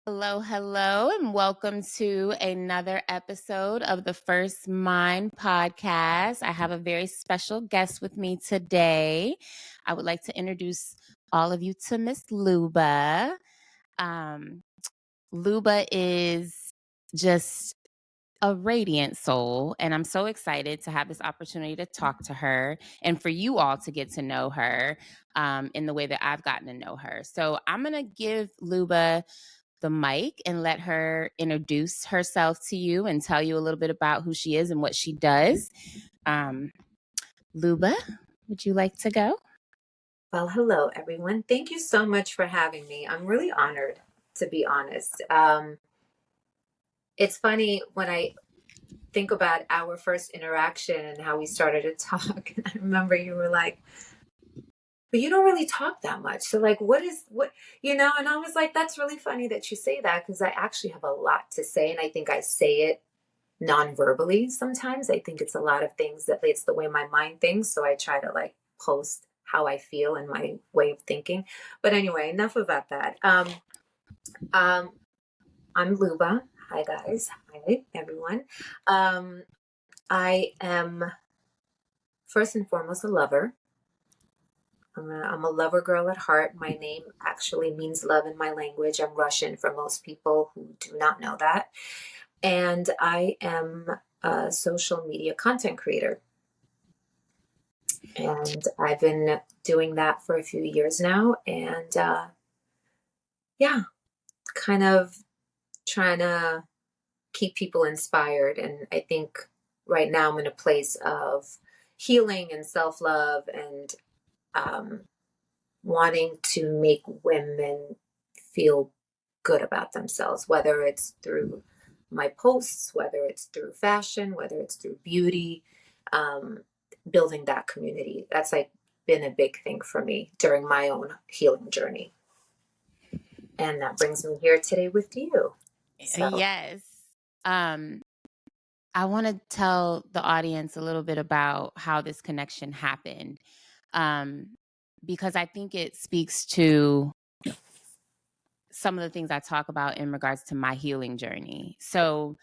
Hello, hello, and welcome to another episode of the First Mind podcast. I have a very special guest with me today. I would like to introduce all of you to Miss Luba. Um, Luba is just a radiant soul, and I'm so excited to have this opportunity to talk to her and for you all to get to know her in the way that I've gotten to know her. So I'm going to give Luba the mic and let her introduce herself to you and tell you a little bit about who she is and what she does. Luba, would you like to go? Well, hello, everyone. Thank you so much for having me. I'm really honored, to be honest. It's funny when I think about our first interaction and how we started to talk. I remember you were like, but you don't really talk that much. So, like, what? And I was like, that's really funny that you say that because I actually have a lot to say. And I think I say it non-verbally sometimes. I think it's a lot of things that it's the way my mind thinks. So I try to like post how I feel and my way of thinking. But anyway, enough about that. Um, I'm Luba. Hi guys. Hi everyone. Um, I am first and foremost a lover. I'm a lover girl at heart. My name actually means love in my language. I'm Russian for most people who do not know that. And I am a social media content creator. And I've been doing that for a few years now. And yeah, kind of trying to keep people inspired. And I think right now I'm in a place of healing and self love and um, wanting to make women feel good about themselves, whether it's through my posts, whether it's through fashion, whether it's through beauty, um, building that community. That's like been a big thing for me during my own healing journey. And that brings me here today with you. So, Yes. Um, I want to tell the audience a little bit about how this connection happened um, because I think it speaks to some of the things I talk about in regards to my healing journey. So,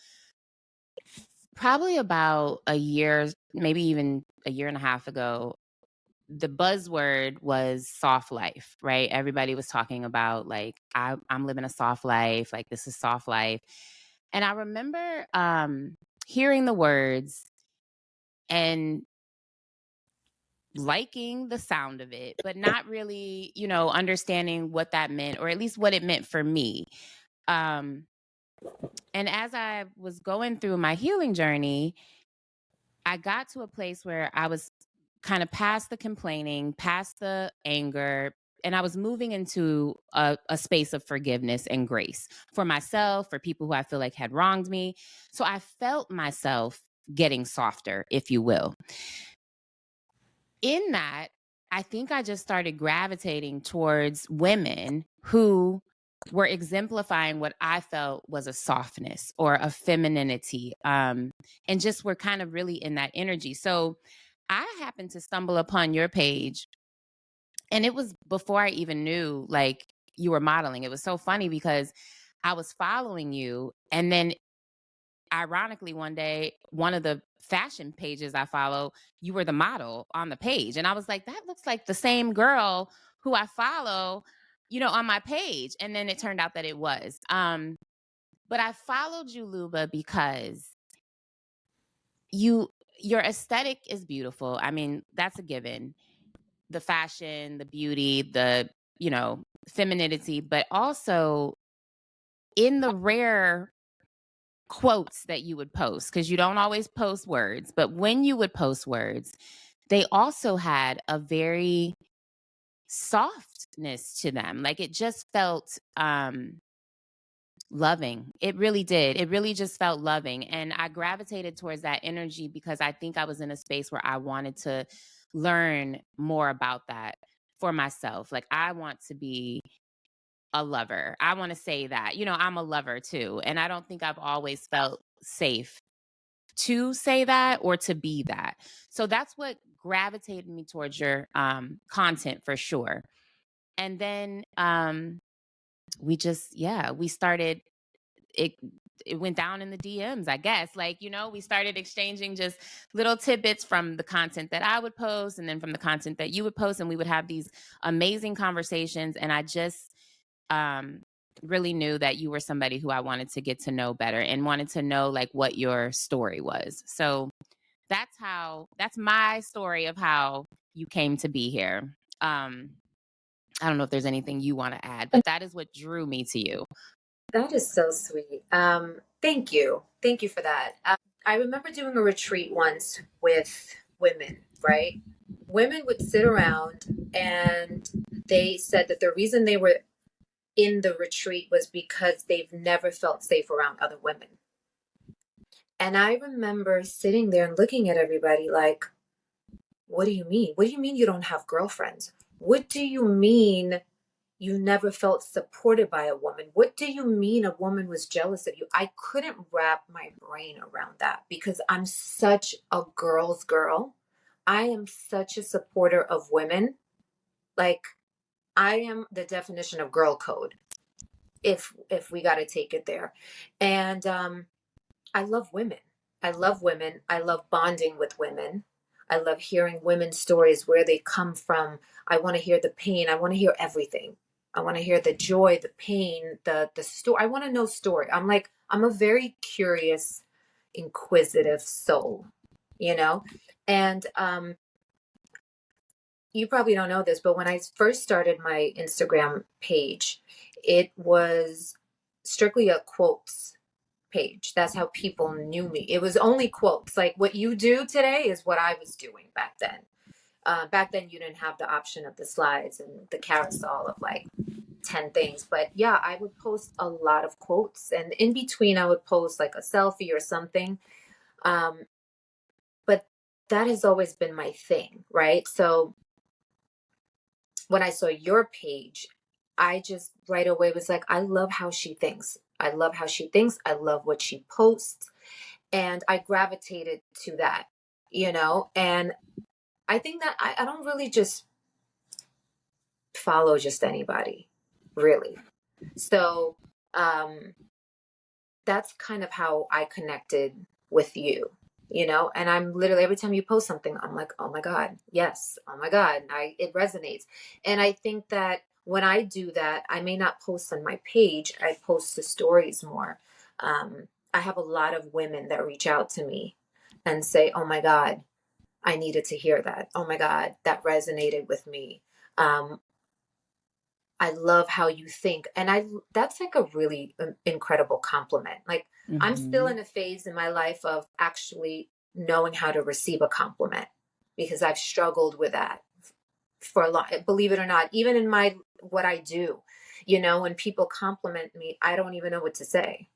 probably about a year, maybe even a year and a half ago, the buzzword was soft life, right? Everybody was talking about like, I'm living a soft life, like this is soft life. And I remember hearing the words and liking the sound of it, but not really, understanding what that meant, or at least what it meant for me. Um, and as I was going through my healing journey, I got to a place where I was kind of past the complaining, past the anger, and I was moving into a space of forgiveness and grace for myself, for people who I feel like had wronged me. So I felt myself getting softer, if you will. In that, I think I just started gravitating towards women who were exemplifying what I felt was a softness or a femininity, and just were kind of really in that energy. So I happened to stumble upon your page, and it was before I even knew like you were modeling. It was so funny because I was following you, and then ironically, one day, one of the fashion pages I follow, you were the model on the page. And I was like, that looks like the same girl who I follow, on my page. And then it turned out that it was. But I followed you, Luba, because your aesthetic is beautiful. I mean, that's a given. The fashion, the beauty, the, femininity, but also in the rare quotes that you would post, because you don't always post words, but when you would post words, they also had a very softness to them. Like it just felt loving. It really did. It really just felt loving. And I gravitated towards that energy because I think I was in a space where I wanted to learn more about that for myself. Like I want to be a lover. I want to say that, I'm a lover too. And I don't think I've always felt safe to say that or to be that. So that's what gravitated me towards your content for sure. And then we started it it went down in the DMs, I guess. Like, we started exchanging just little tidbits from the content that I would post and then from the content that you would post. And we would have these amazing conversations. And I just um, really knew that you were somebody who I wanted to get to know better and wanted to know like what your story was. So that's my story of how you came to be here. I don't know if there's anything you want to add, but that is what drew me to you. That is so sweet. Thank you. Thank you for that. I remember doing a retreat once with women, right? Women would sit around and they said that the reason they were in the retreat was because they've never felt safe around other women. And I remember sitting there and looking at everybody like, what do you mean? What do you mean you don't have girlfriends? What do you mean you never felt supported by a woman? What do you mean a woman was jealous of you? I couldn't wrap my brain around that because I'm such a girl's girl. I am such a supporter of women. Like, I am the definition of girl code if we got to take it there. And I love women. I love women. I love bonding with women. I love hearing women's stories, where they come from. I want to hear the pain. I want to hear everything. I want to hear the joy, the pain, the story. I want to know story. I'm a very curious, inquisitive soul, you know? And you probably don't know this, but when I first started my Instagram page, it was strictly a quotes page. That's how people knew me. It was only quotes. Like what you do today is what I was doing back then. Back then, you didn't have the option of the slides and the carousel of like 10 things. But yeah, I would post a lot of quotes. And in between, I would post like a selfie or something. But that has always been my thing, right? So when I saw your page, I just right away was like, I love how she thinks. I love how she thinks. I love what she posts. And I gravitated to that, and I think that I don't really just follow just anybody, really. So that's kind of how I connected with you, and I'm literally, every time you post something, I'm like, oh my God, yes, oh my God, it resonates. And I think that when I do that, I may not post on my page, I post the stories more. I have a lot of women that reach out to me and say, oh my God, I needed to hear that. Oh my God, that resonated with me. Um, I love how you think. And that's like a really incredible compliment. Like, I'm still Mm-hmm. in a phase in my life of actually knowing how to receive a compliment because I've struggled with that for a long, believe it or not, even in what I do, when people compliment me, I don't even know what to say.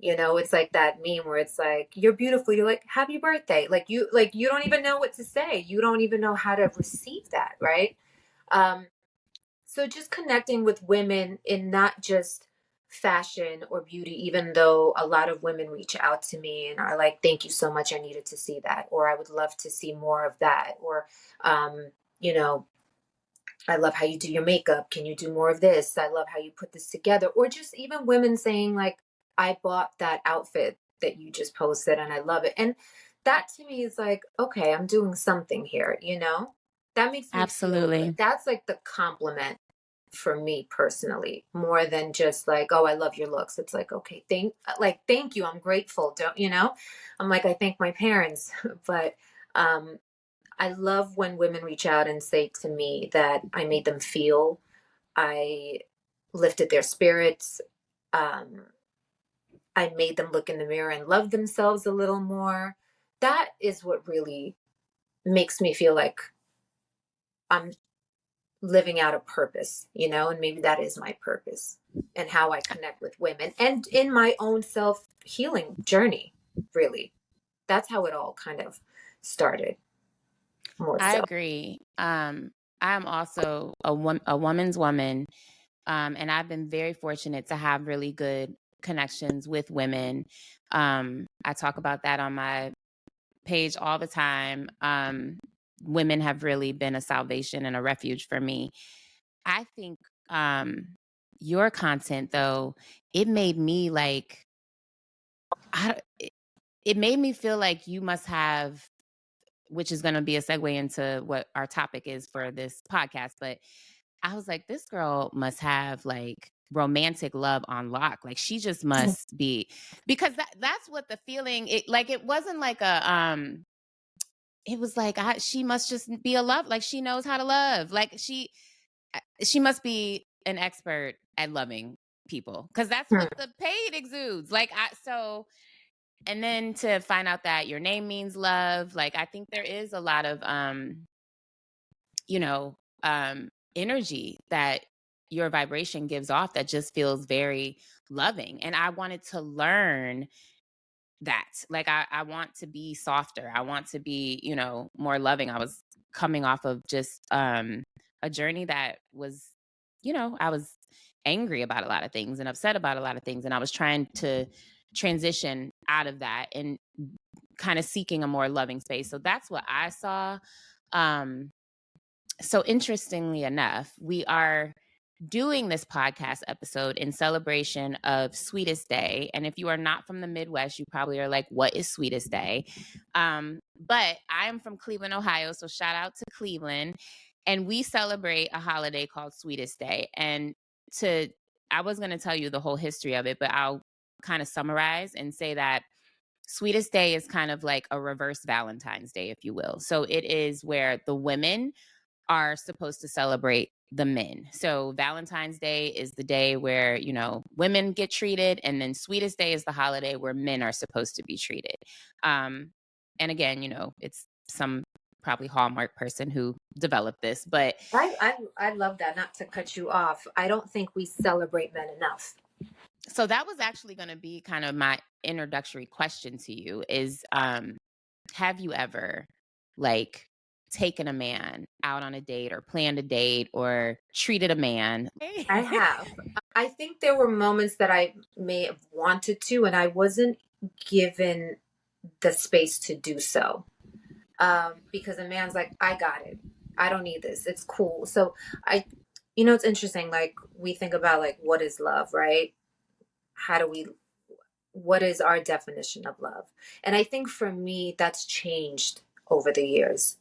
It's like that meme where it's like, you're beautiful. You're like, happy birthday. Like you don't even know what to say. You don't even know how to receive that. Right. Um, so just connecting with women in not just fashion or beauty, even though a lot of women reach out to me and are like, thank you so much. I needed to see that, or I would love to see more of that. Or, you know, I love how you do your makeup. Can you do more of this? I love how you put this together. Or just even women saying, like, I bought that outfit that you just posted and I love it. And that to me is like, okay, I'm doing something here, That makes me feel good. Absolutely. That's like the compliment for me personally, more than just like, oh, I love your looks. It's like, okay, thank you. I'm grateful. I'm like, I thank my parents. But um I love when women reach out and say to me that I made them feel, I lifted their spirits, um, I made them look in the mirror and love themselves a little more. That is what really makes me feel like I'm living out a purpose, and maybe that is my purpose and how I connect with women and in my own self healing journey, really. That's how it all kind of started, more I so. agree. I'm also a woman's woman, and I've been very fortunate to have really good connections with women. I talk about that on my page all the time. Women have really been a salvation and a refuge for me. I think your content though, it made me like, it made me feel like you must have, which is going to be a segue into what our topic is for this podcast. But I was like, this girl must have like romantic love on lock. Like she just must be, because that's what the feeling, it wasn't like it was like, she must just be a love. Like she knows how to love. Like she must be an expert at loving people. Cause that's what the paid exudes. And then to find out that your name means love, like I think there is a lot of you know, energy that your vibration gives off that just feels very loving. And I wanted to learn that. Like I want to be softer. I want to be, more loving. I was coming off of just a journey that was, I was angry about a lot of things and upset about a lot of things. And I was trying to transition out of that and kind of seeking a more loving space. So that's what I saw. So interestingly enough, we are doing this podcast episode in celebration of Sweetest Day. And if you are not from the Midwest, you probably are like, what is Sweetest Day? But I am from Cleveland, Ohio. So shout out to Cleveland. And we celebrate a holiday called Sweetest Day. And I was going to tell you the whole history of it, but I'll kind of summarize and say that Sweetest Day is kind of like a reverse Valentine's Day, if you will. So it is where the women are supposed to celebrate the men. So Valentine's Day is the day where, women get treated. And then Sweetest Day is the holiday where men are supposed to be treated. And again, it's some probably Hallmark person who developed this, but I love that. Not to cut you off, I don't think we celebrate men enough. So that was actually going to be kind of my introductory question to you is, have you ever like taken a man out on a date or planned a date or treated a man? I have. I think there were moments that I may have wanted to, and I wasn't given the space to do so. Because a man's like, I got it. I don't need this. It's cool. So it's interesting. Like we think about like, what is love, right? What is our definition of love? And I think for me, that's changed over the years.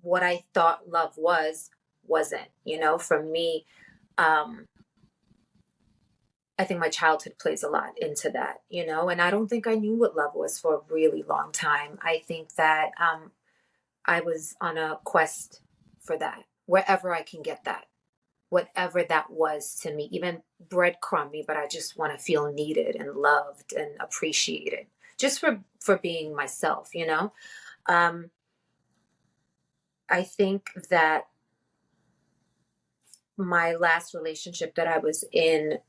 What I thought love wasn't, for me. I think my childhood plays a lot into that, and I don't think I knew what love was for a really long time. I think that I was on a quest for that, wherever I can get that, whatever that was to me, even breadcrumby, but I just want to feel needed and loved and appreciated just for being myself, I think that my last relationship that I was in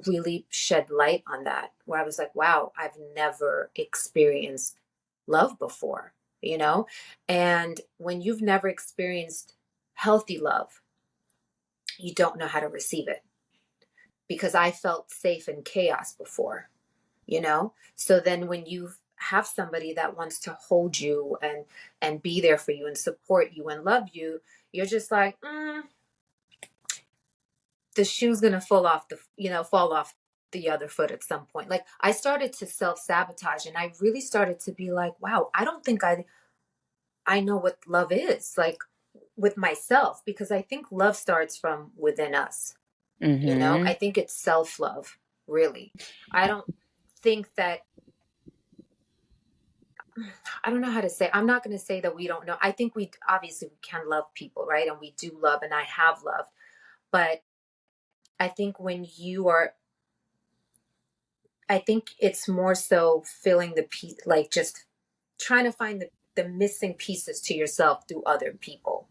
really shed light on that, where I was like, wow, I've never experienced love before, And when you've never experienced healthy love, you don't know how to receive it. Because I felt safe in chaos before, So then when you have somebody that wants to hold you and be there for you and support you and love you, you're just like, the shoe's gonna fall off the other foot at some point. Like I started to self-sabotage, and I really started to be like, wow, I don't think I know what love is, like with myself, because I think love starts from within us. Mm-hmm. I think it's self-love, really. I don't think that, I don't know how to say, I'm not going to say that we don't know. I think we obviously we can love people, right? And we do love, and I have loved, but I think I think it's more so filling the piece, like just trying to find the missing pieces to yourself through other people.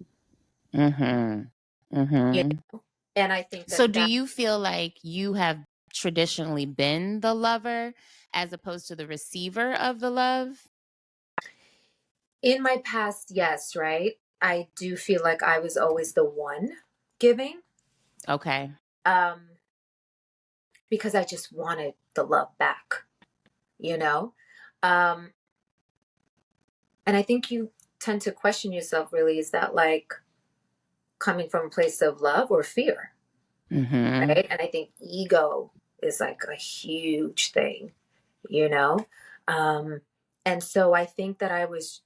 Mm-hmm. Mm-hmm. And I think So do you feel like you have traditionally been the lover as opposed to the receiver of the love? In my past, yes, right? I do feel like I was always the one giving. Okay. Because I just wanted the love back, Um, and I think you tend to question yourself, really, is that like coming from a place of love or fear? Mm-hmm. right? And I think ego is like a huge thing, you know? Um, and so I think that I was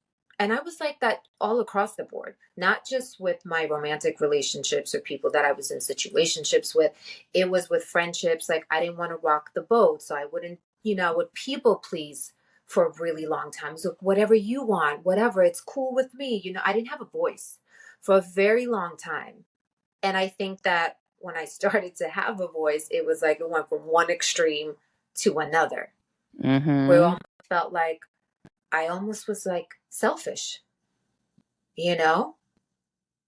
like that all across the board, not just with my romantic relationships or people that I was in situationships with. It was with friendships. Like I didn't want to rock the boat. So I wouldn't, I would people please for a really long time. So whatever you want, whatever, it's cool with me. I didn't have a voice for a very long time. And I think that when I started to have a voice, it was like it went from one extreme to another, where it Mm-hmm. almost felt like I almost was like selfish, you know,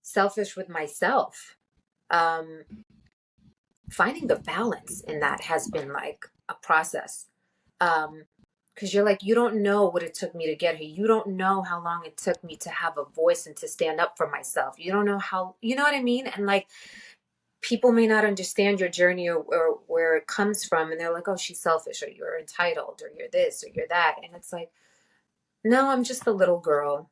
selfish with myself. Um, Finding the balance in that has been like a process. Because you're like, you don't know what it took me to get here. You don't know how long it took me to have a voice and to stand up for myself. You don't know how, you know what I mean? And like, people may not understand your journey or where it comes from. And they're like, oh, she's selfish, or you're entitled, or you're this, or you're that. And it's like, no, I'm just a little girl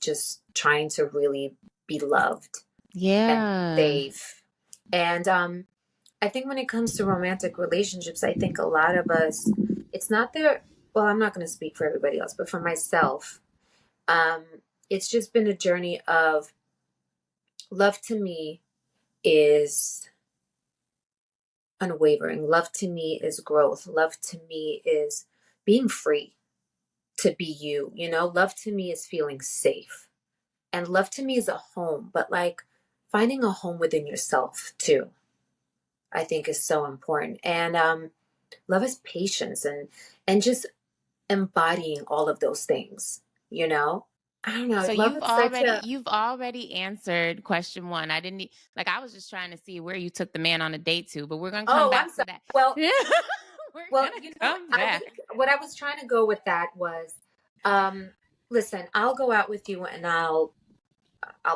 just trying to really be loved and Yeah. safe. And I think when it comes to romantic relationships, I think a lot of us, it's not there. Well, I'm not going to speak for everybody else, but for myself, um, it's just been a journey of love to me is unwavering. Love to me is growth. Love to me is being free to be you. Love to me is feeling safe. And love to me is a home, but like finding a home within yourself too, I think is so important. And love is patience and just embodying all of those things, you know? I don't know. So Love is such a you've already answered question one. I didn't like I was just trying to see where you took the man on a date to, but we're gonna come oh, I'm back to sorry. that. Well, We're well, gonna come back. what I was trying to go with that was um listen, I'll go out with you and I'll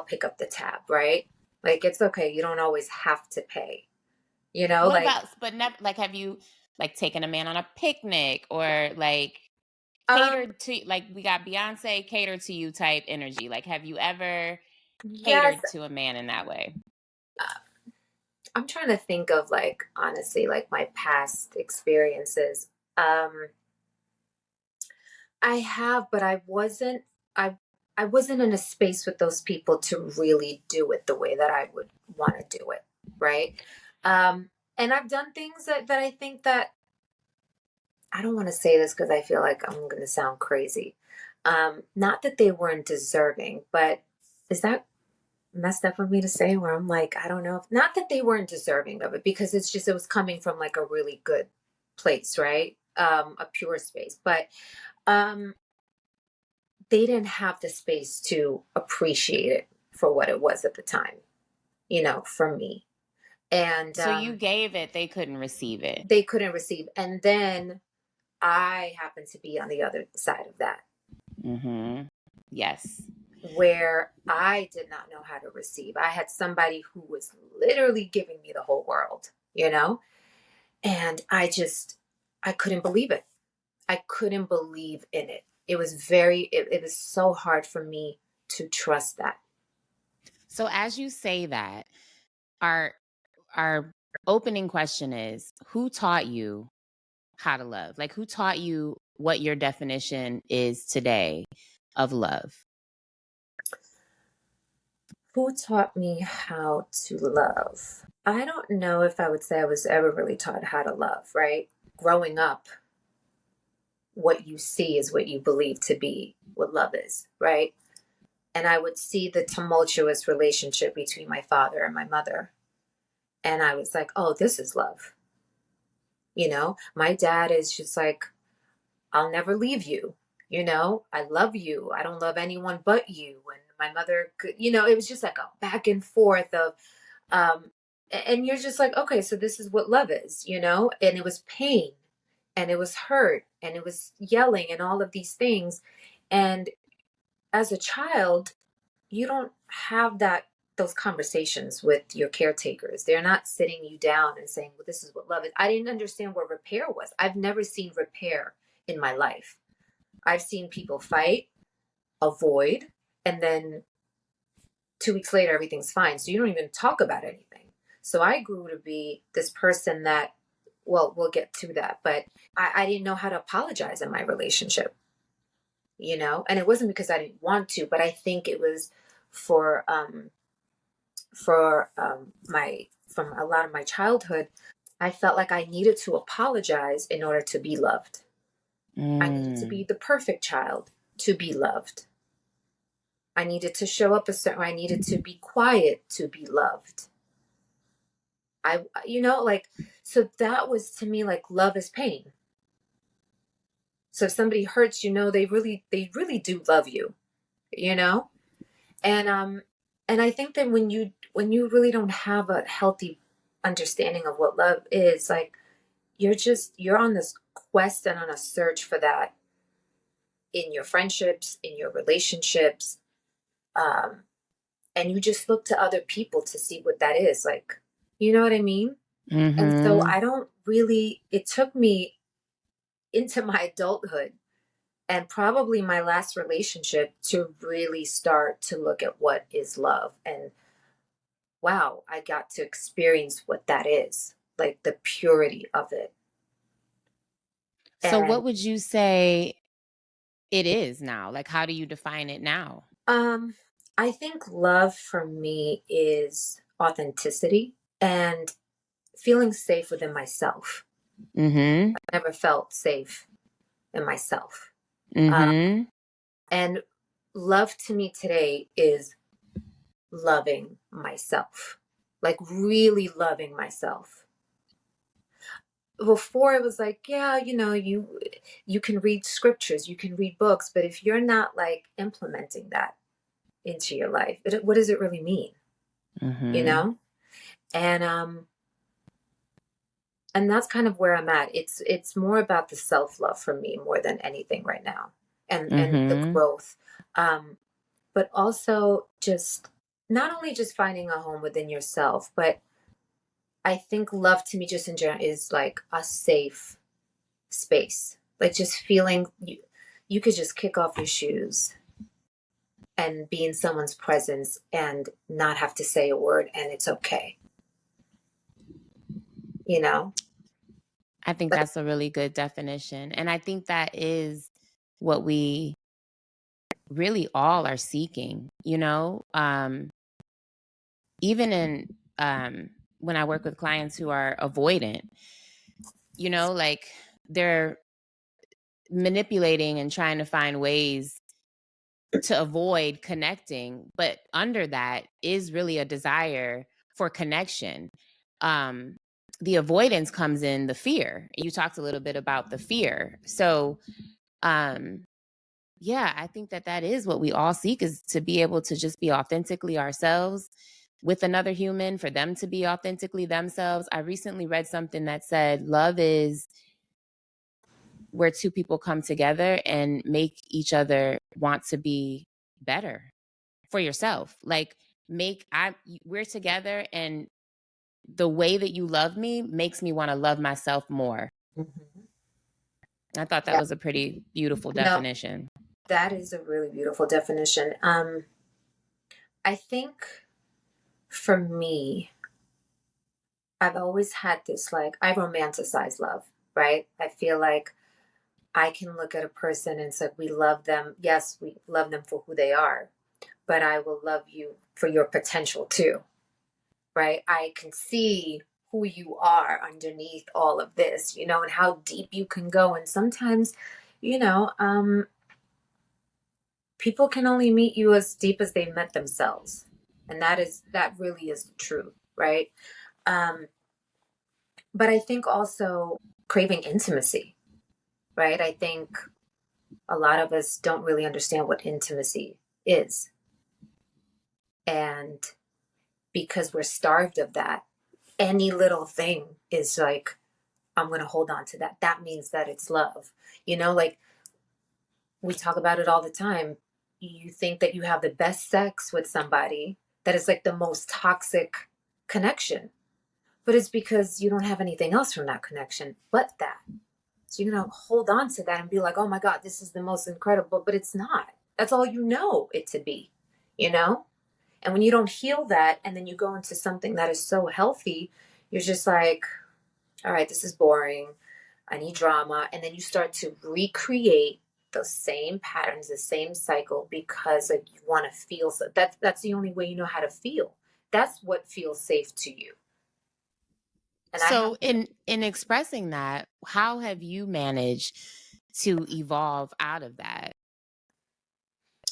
pick up the tab, right? Like it's okay. You don't always have to pay. What Like about but never like have you like taken a man on a picnic or like um catered to like we got Beyonce catered to you type energy? Like have you ever yes, catered to a man in that way? I'm trying to think of like honestly like my past experiences. Um I have, but I wasn't in a space with those people to really do it the way that I would want to do it, right? And I've done things that I think that I don't want to say this because I feel like I'm going to sound crazy. Not that they weren't deserving, but is that messed up for me to say? Where I'm like, I don't know, not that they weren't deserving of it, because it was coming from like a really good place, right? A pure space, but um, they didn't have the space to appreciate it for what it was at the time, for me, and So you gave it, they couldn't receive it. they couldn't receive, and then I happened to be on the other side of that, Mm-hmm. Yes. where I did not know how to receive. I had somebody who was literally giving me the whole world, and I couldn't believe it. I couldn't believe in it. It was so hard for me to trust that. So as you say that, our our opening question is who taught you how to love? Like who taught you what your definition is today of love? Who taught me how to love? I don't know if I would say I was ever really taught how to love, right? Growing up, what you see is what you believe to be what love is, right? And I would see the tumultuous relationship between my father and my mother. And I was like, oh, this is love. My dad is just like, I'll never leave you. I love you. I don't love anyone but you. And my mother could, it was just like a back and forth of, and you're just like, okay, so this is what love is, and it was pain and it was hurt and it was yelling and all of these things. And as a child, you don't have those conversations with your caretakers. They're not sitting you down and saying, well, this is what love is. I didn't understand what repair was. I've never seen repair in my life. I've seen people fight, avoid, and then 2 weeks later, everything's fine. So you don't even talk about anything. So I grew to be this person that, well, we'll get to that, but I didn't know how to apologize in my relationship, you know? And it wasn't because I didn't want to, but I think it was for, my, from a lot of my childhood, I felt like I needed to apologize in order to be loved. I needed to be Mm. the perfect child to be loved. I needed to show up a certain way. I needed to be quiet to be loved. Like, so that was to me like love is pain. So if somebody hurts, they really do love you, you know? And and I think that when you really don't have a healthy understanding of what love is, like you're on this quest and on a search for that in your friendships, in your relationships, um, and you just look to other people to see what that is like. You know what I mean? And so Mm-hmm. I don't really, it took me into my adulthood and probably my last relationship to really start to look at what is love. And wow, I got to experience what that is, like the purity of it. So And what would you say it is now? Like, how do you define it now? um, I think love for me is authenticity and feeling safe within myself. Mm-hmm. I never felt safe in myself. Uh, Mm-hmm. and love to me today is loving myself, like really loving myself. Before it was like, yeah, you can read scriptures, you can read books, but if you're not like implementing that into your life, what does it really mean? You Mm-hmm. know? And that's kind of where I'm at. It's more about the self-love for me more than anything right now, and the Mm-hmm. growth. But also just not only just finding a home within yourself, but I think love to me just in general is like a safe space. Like just feeling you could just kick off your shoes and be in someone's presence and not have to say a word and it's okay. You know? I think Like that's a really good definition. And I think that is what we really all are seeking, even in when I work with clients who are avoidant, like they're manipulating and trying to find ways to avoid connecting, but under that is really a desire for connection. um the avoidance comes in the fear. You talked a little bit about the fear. So um yeah, I think that that is what we all seek, is to be able to just be authentically ourselves with another human, for them to be authentically themselves. I recently read something that said love is where two people come together and make each other want to be better for yourself. Like, we're together, and the way that you love me makes me want to love myself more. mhm. I thought that Yeah. was a pretty beautiful No, definition. that is a really beautiful definition. I think for me, I've always had this like I romanticize love, right? I feel like I can look at a person and say we love them. Yes, we love them for who they are, but I will love you for your potential too, right? I can see who you are underneath all of this, and how deep you can go. And sometimes, you know, um, people can only meet you as deep as they met themselves. And that really is the truth, right? Um, but I think also craving intimacy, right? I think a lot of us don't really understand what intimacy is. And because we're starved of that, any little thing is like, I'm going to hold on to that. That means that it's love. Like we talk about it all the time. You think that you have the best sex with somebody, that is like the most toxic connection, but it's because you don't have anything else from that connection but that. So you're going to hold on to that and be like, oh my God, this is the most incredible, but it's not. That's all you know it to be, you know? And when you don't heal that and then you go into something that is so healthy, you're just like, all right, this is boring. I need drama. And then you start to recreate the same patterns, the same cycle, because like you want to feel. So that's the only way you know how to feel. That's what feels safe to you. And I have So in expressing that, how have you managed to evolve out of that?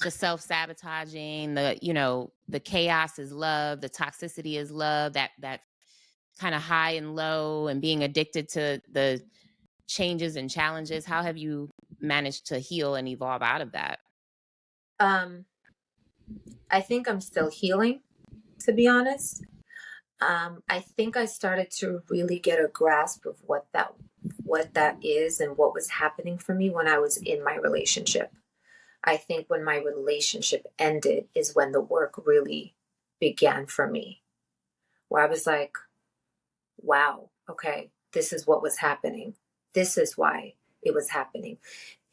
The self-sabotaging, the chaos is love, the toxicity is love, that kind of high and low and being addicted to the changes and challenges. How have you managed to heal and evolve out of that? um I think I'm still healing, to be honest. I think I started to really get a grasp of what that is and what was happening for me when I was in my relationship. I think when my relationship ended is when the work really began for me, where I was like, wow, okay, this is what was happening. This is why it was happening.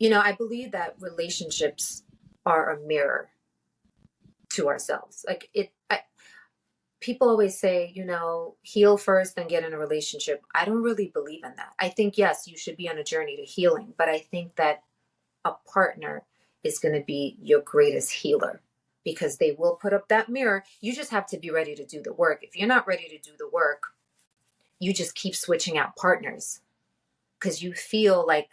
I believe that relationships are a mirror to ourselves. People always say, heal first, then get in a relationship. I don't really believe in that. I think, yes, you should be on a journey to healing, but I think that a partner is going to be your greatest healer because they will put up that mirror. You just have to be ready to do the work. If you're not ready to do the work, you just keep switching out partners because you feel like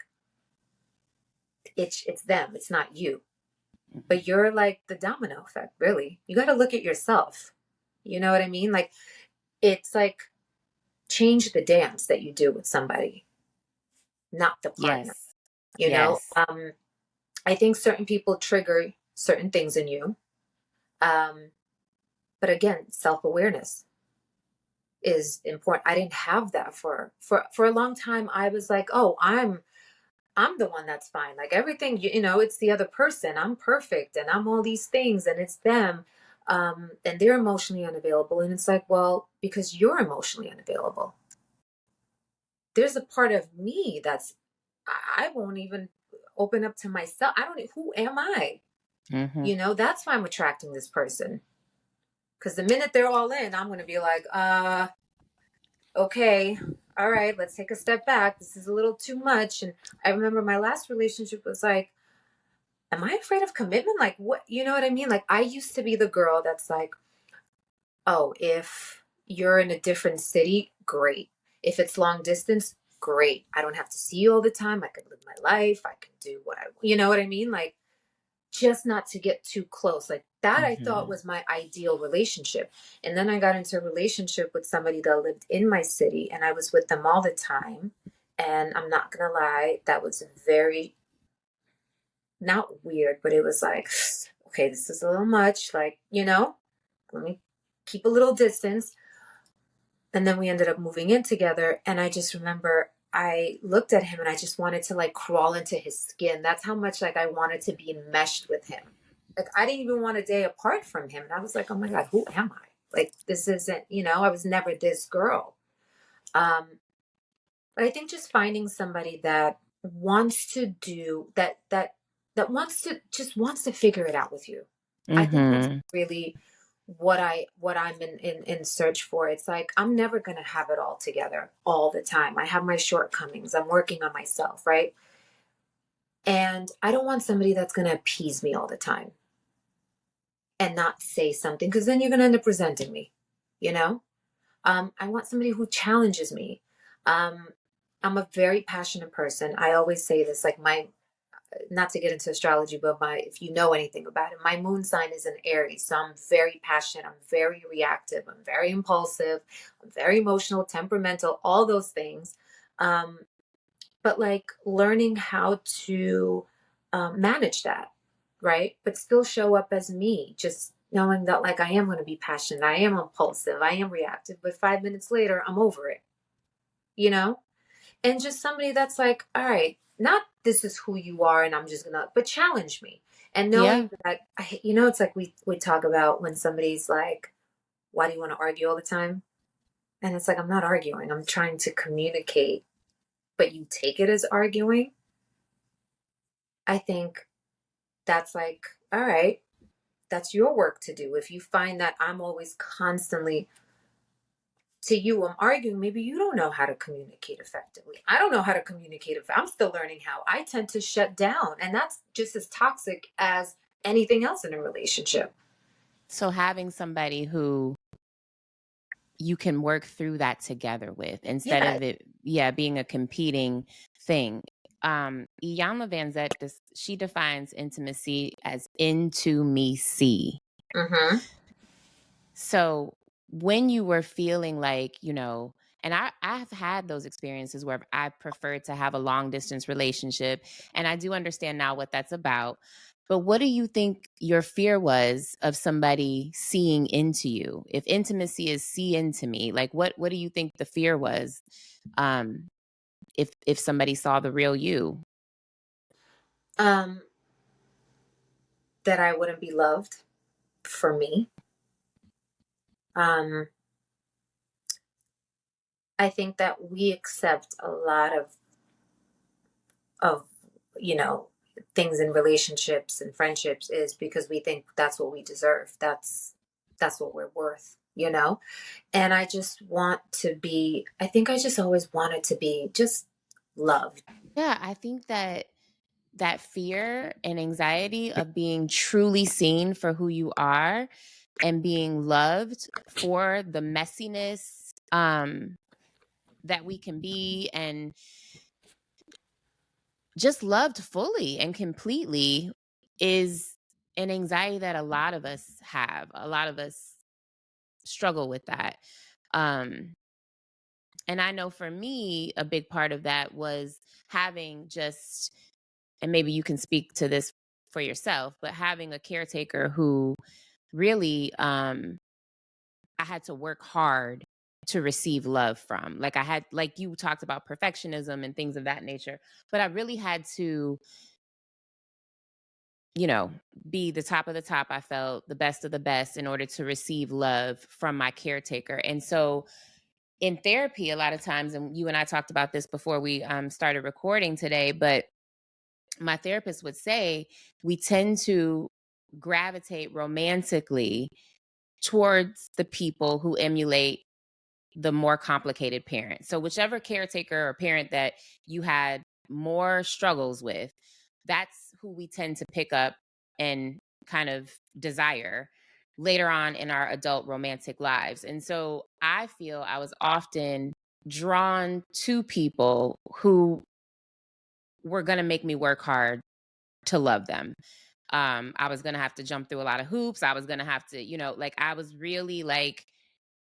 it's them, it's not you. But you're like the domino effect, really. You got to look at yourself. You know what I mean? Like, it's like change the dance that you do with somebody, not the partner. Yes. You know, Yes. I think certain people trigger certain things in you. Um, but again, self-awareness is important. I didn't have that for a long time. I was like, oh, I'm the one that's fine. Like everything, it's the other person. I'm perfect and I'm all these things and it's them. And they're emotionally unavailable. And it's like, well, because you're emotionally unavailable. There's a part of me I won't even open up to myself. I don't, who am I? Mm-hmm. That's why I'm attracting this person. Because the minute they're all in, I'm going to be like, okay, all right, let's take a step back. This is a little too much. And I remember my last relationship was like, am I afraid of commitment? Like, what, you know what I mean? Like, I used to be the girl that's like, oh, if you're in a different city, great. If it's long distance, great. I don't have to see you all the time. I can live my life. I can do you know what I mean? Like, just not to get too close. Like, that I thought Mm-hmm. was my ideal relationship. And then I got into a relationship with somebody that lived in my city and I was with them all the time. And I'm not going to lie, that was very, not weird, but it was like, okay, this is a little much. Like, let me keep a little distance. And then we ended up moving in together. And I just remember I looked at him and I just wanted to like crawl into his skin. That's how much like I wanted to be enmeshed with him. Like I didn't even want a day apart from him. And I was like, oh my God, who am I? Like this isn't, I was never this girl. But I think just finding somebody that wants to do that wants to figure it out with you. I think that's Mm-hmm. really what I'm in search for. It's like I'm never gonna have it all together all the time. I have my shortcomings. I'm working on myself, right? And I don't want somebody that's gonna appease me all the time and not say something because then you're gonna end up resenting me, you know? I want somebody who challenges me. Um, I'm a very passionate person. I always say this, like not to get into astrology, but if you know anything about it, my moon sign is an Aries. So I'm very passionate. I'm very reactive. I'm very impulsive. I'm very emotional, temperamental, all those things. Um, but like learning how to manage that, right? But still show up as me, just knowing that like I am going to be passionate. I am impulsive. I am reactive. But 5 minutes later, I'm over it, you know? And just somebody that's like, all right, not this is who you are and I'm just gonna, but challenge me. And Yeah. knowing that, it's like we talk about when somebody's like, why do you want to argue all the time? And it's like, I'm not arguing. I'm trying to communicate, but you take it as arguing. I think that's like, all right. that's your work to do. If you find that I'm always constantly to you, I'm arguing, maybe you don't know how to communicate effectively. I don't know how to communicate. I'm still learning how. I tend to shut down, and that's just as toxic as anything else in a relationship. So having somebody who you can work through that together with instead Yeah. of it, yeah, being a competing thing. Iyanla Vanzant, she defines intimacy as into me see. Mm-hmm. So when you were feeling like, and I've had those experiences where I preferred to have a long distance relationship, and I do understand now what that's about. But what do you think your fear was of somebody seeing into you? If intimacy is see into me, like what do you think the fear was? If somebody saw the real you? Um, that I wouldn't be loved for me. Um, I think that we accept a lot of you know things in relationships and friendships is because we think that's what we deserve. That's what we're worth, you know? And I just want to be, I think I just always wanted to be just loved. Yeah, I think that fear and anxiety of being truly seen for who you are and being loved for the messiness that we can be, and just loved fully and completely, is an anxiety that a lot of us have. A lot of us struggle with that. Um, and I know for me, a big part of that was having just, and maybe you can speak to this for yourself, but having a caretaker who really I had to work hard to receive love from. Like I had, like you talked about perfectionism and things of that nature, but I really had to, you know, be the top of the top. I felt the best of the best in order to receive love from my caretaker. And so in therapy, a lot of times, and you and I talked about this before we started recording today, but my therapist would say we tend to gravitate romantically towards the people who emulate the more complicated parent. So whichever caretaker or parent that you had more struggles with, that's who we tend to pick up and kind of desire later on in our adult romantic lives. And so I feel I was often drawn to people who were going to make me work hard to love them. I was going to have to jump through a lot of hoops. I was going to have to, like I was really like,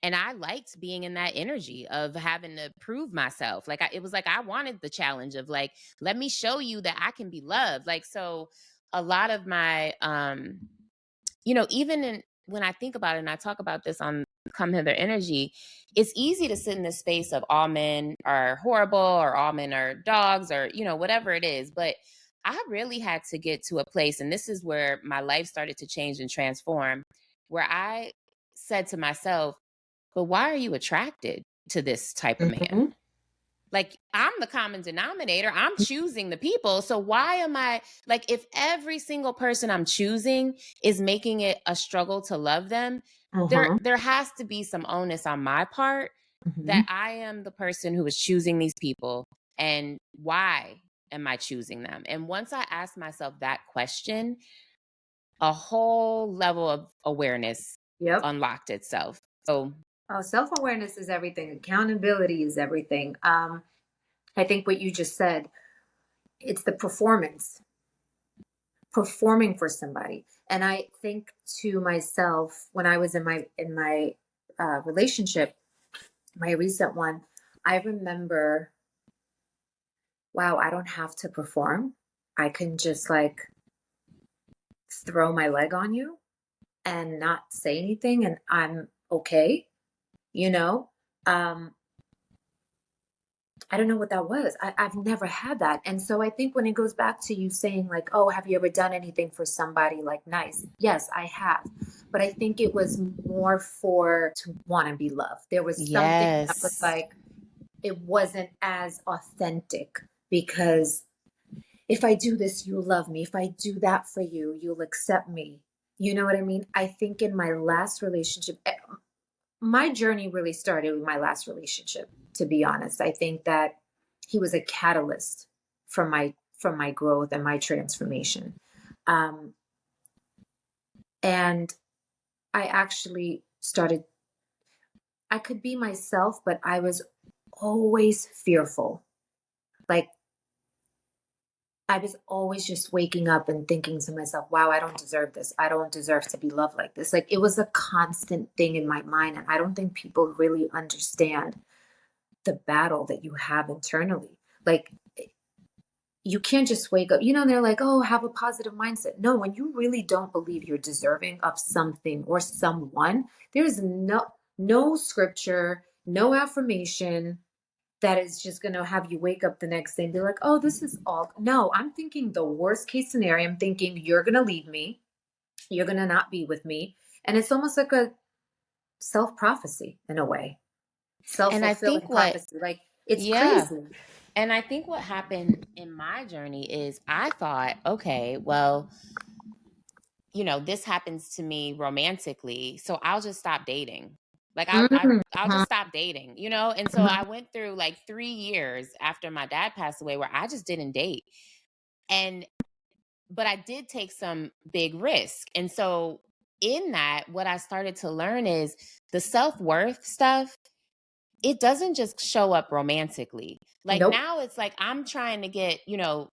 and I liked being in that energy of having to prove myself. Like it was like I wanted the challenge of like, let me show you that I can be loved. Like so, a lot of my, even when I think about it, and I talk about this on Come Hither Energy, it's easy to sit in this space of all men are horrible or all men are dogs or whatever it is, but I really had to get to a place, and this is where my life started to change and transform, where I said to myself, but why are you attracted to this type of man? Mm-hmm. Like, I'm the common denominator. I'm choosing the people. So why am I like, if every single person I'm choosing is making it a struggle to love them, Uh-huh. there has to be some onus on my part Mm-hmm. that I am the person who is choosing these people, and why am I choosing them? And once I asked myself that question, a whole level of awareness Yep. unlocked itself. So Oh, self-awareness is everything. Accountability is everything. I think what you just said, it's the performing for somebody. And I think to myself when I was in my relationship, my recent one, I remember, wow, I don't have to perform. I can just like throw my leg on you and not say anything and I'm okay, you know? Um, I don't know what that was. I've never had that. And so I think when it goes back to you saying, like, oh, have you ever done anything for somebody like nice? Yes, I have. But I think it was more for to want to be loved. There was something that was yes. like, it wasn't as authentic because if I do this, you'll love me. If I do that for you, you'll accept me. You know what I mean? I think in my last relationship, my journey really started with my last relationship, to be honest. I think that he was a catalyst from my growth and my transformation. Um, and I actually started, I could be myself, but I was always fearful. Like, I was always just waking up and thinking to myself, wow, I don't deserve this. I don't deserve to be loved like this. Like, it was a constant thing in my mind. And I don't think people really understand the battle that you have internally. Like, you can't just wake up, they're like, oh, have a positive mindset. No, when you really don't believe you're deserving of something or someone, there's no scripture, no affirmation that is just going to have you wake up the next day and be like, oh, this is all. No, I'm thinking the worst case scenario. I'm thinking you're going to leave me. You're going to not be with me. And it's almost like a self prophecy in a way, self And I fulfilling think what, prophecy. Like, it's yeah. crazy. And I think what happened in my journey is I thought, okay, well, this happens to me romantically, so I'll just stop dating. Like Mhm, I'll just stop dating, And so mhm, I went through like 3 years after my dad passed away where I just didn't date. And but I did take some big risk. And so in that, what I started to learn is the self-worth stuff, it doesn't just show up romantically. Like nope. now it's like I'm trying to get,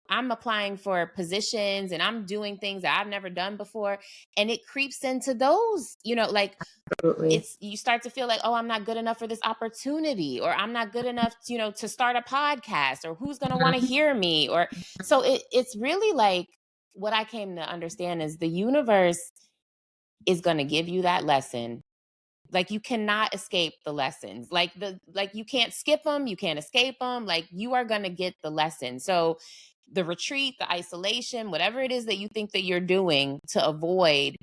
I'm applying for positions and I'm doing things that I've never done before. And it creeps into those, like Absolutely. it's, you start to feel like, oh, I'm not good enough for this opportunity, or I'm not good enough, to start a podcast, or who's going to want to Mhm, hear me. Or so it's really like what I came to understand is the universe is going to give you that lesson. Like you cannot escape the lessons. Like you can't skip them, you can't escape them. Like you are going to get the lesson. So the retreat, the isolation, whatever it is that you think that you're doing to avoid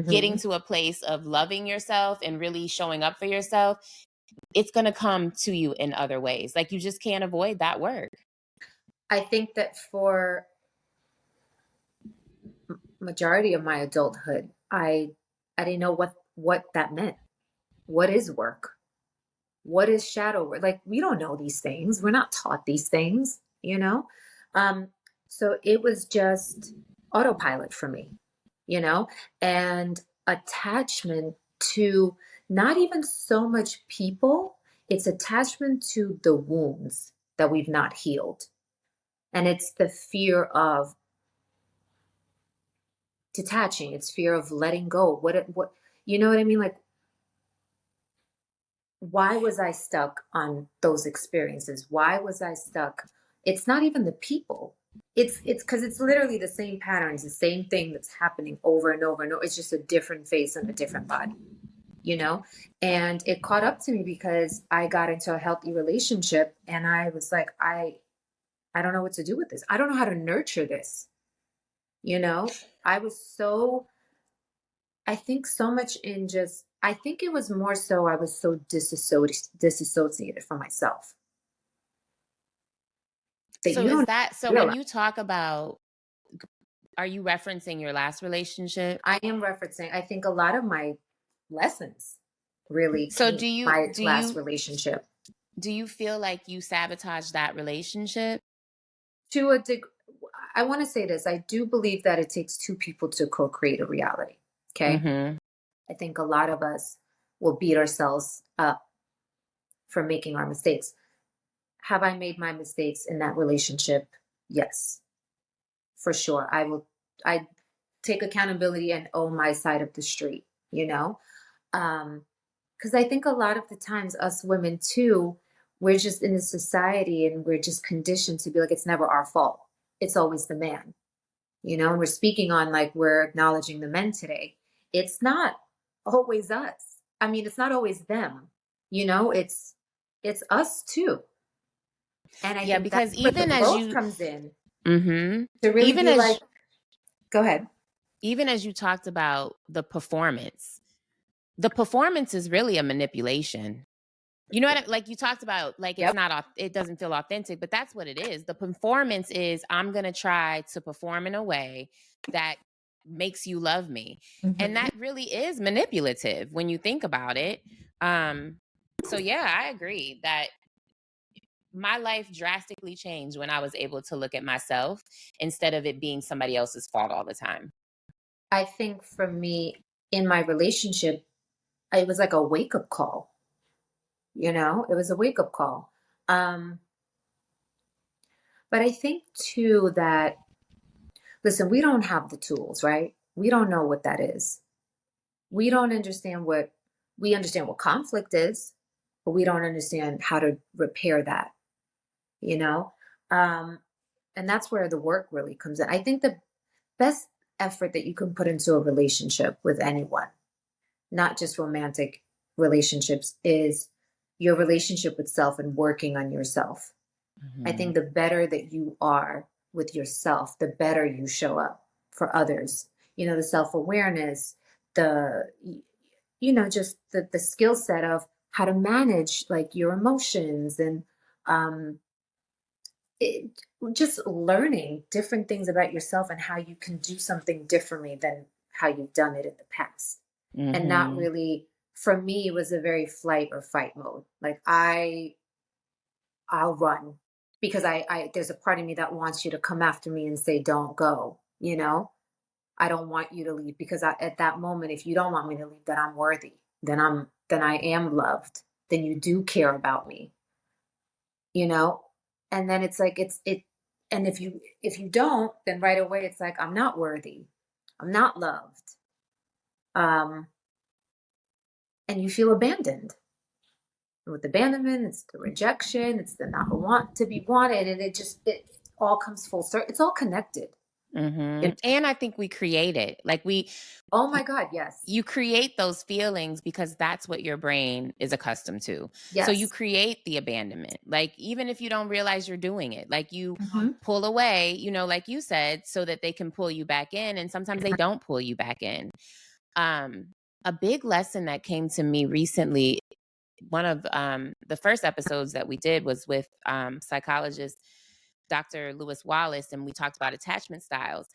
getting mhm. to a place of loving yourself and really showing up for yourself, it's going to come to you in other ways. Like you just can't avoid that work. I think that for majority of my adulthood, I didn't know what that meant. What is work? What is shadow work? Like, we don't know these things. We're not taught these things. Um, so it was just autopilot for me, you know, and attachment to not even so much people, it's attachment to the wounds that we've not healed. And it's the fear of detaching, it's fear of letting go. What, you know what I mean? Like, why was I stuck on those experiences? Why was I stuck? It's not even the people. It's because it's literally the same patterns, the same thing that's happening over and over and over. It's just a different face and a different body, you know? And it caught up to me because I got into a healthy relationship and I was like, I don't know what to do with this. I don't know how to nurture this, you know? I was so I think so much in just I think it was more so I was so disassociated from myself that So you is don't that so when realize. you talk about, are you referencing your last relationship? I am referencing, I think a lot of my lessons really So came do you my do last you relationship do you feel like you sabotaged that relationship? to a degree. I want to say this. I do believe that it takes two people to co-create a reality. Okay. Mhm. I think a lot of us will beat ourselves up for making our mistakes. Have I made my mistakes in that relationship? Yes, for sure. I take accountability and own my side of the street, you know? Because I think a lot of the times us women too, we're just in this society and we're just conditioned to be like, it's never our fault. It's always the man, and we're speaking on like we're acknowledging the men today. It's not always us. I mean, it's not always them, it's us too. And I Yeah, think because that's where the even as growth you comes in mhm. to really Even be like, as go ahead. even as you talked about the performance is really a manipulation. You know what like you talked about, like it's Yep. not it doesn't feel authentic, but that's what it is. The performance is I'm going to try to perform in a way that makes you love me. And Mhm. that really is manipulative when you think about it. Um, so yeah, I agree that my life drastically changed when I was able to look at myself instead of it being somebody else's fault all the time. I think for me, in my relationship, it was like a wake-up call, you know? It was a wake-up call. Um, but I think too that, listen, we don't have the tools, right? We don't know what that is. We don't understand what we understand what conflict is, but we don't understand how to repair that, you know? Um, and that's where the work really comes in. I think the best effort that you can put into a relationship with anyone, not just romantic relationships, is your relationship with self and working on yourself. I Mhm. think the better that you are with yourself, the better you show up for others. You know, the self awareness, the, just the skill set of how to manage like your emotions and um, it, just learning different things about yourself and how you can do something differently than how you've done it in the past. And not Mhm. really, for me, it was a very flight or fight mode. Like I'll run because I there's a part of me that wants you to come after me and say, don't go, you know? I don't want you to leave because at that moment, if you don't want me to leave, then I'm worthy. Then I am loved. Then you do care about me, you know? And then it's like and if you don't, then right away it's like I'm not worthy. I'm not loved. Um and you feel abandoned. And with abandonment, it's the rejection, it's the not want to be wanted, and it all comes full circle. It's all connected. You know? And I think we create it. Like Oh my God, yes. you create those feelings because that's what your brain is accustomed to. So you Yes. create the abandonment. Like even if you don't realize you're doing it, like you Mhm. pull away, like you said, so that they can pull you back in, and sometimes they don't pull you back in. Um a big lesson that came to me recently, one of the first episodes that we did was with psychologist Dr. Lewis Wallace, and we talked about attachment styles.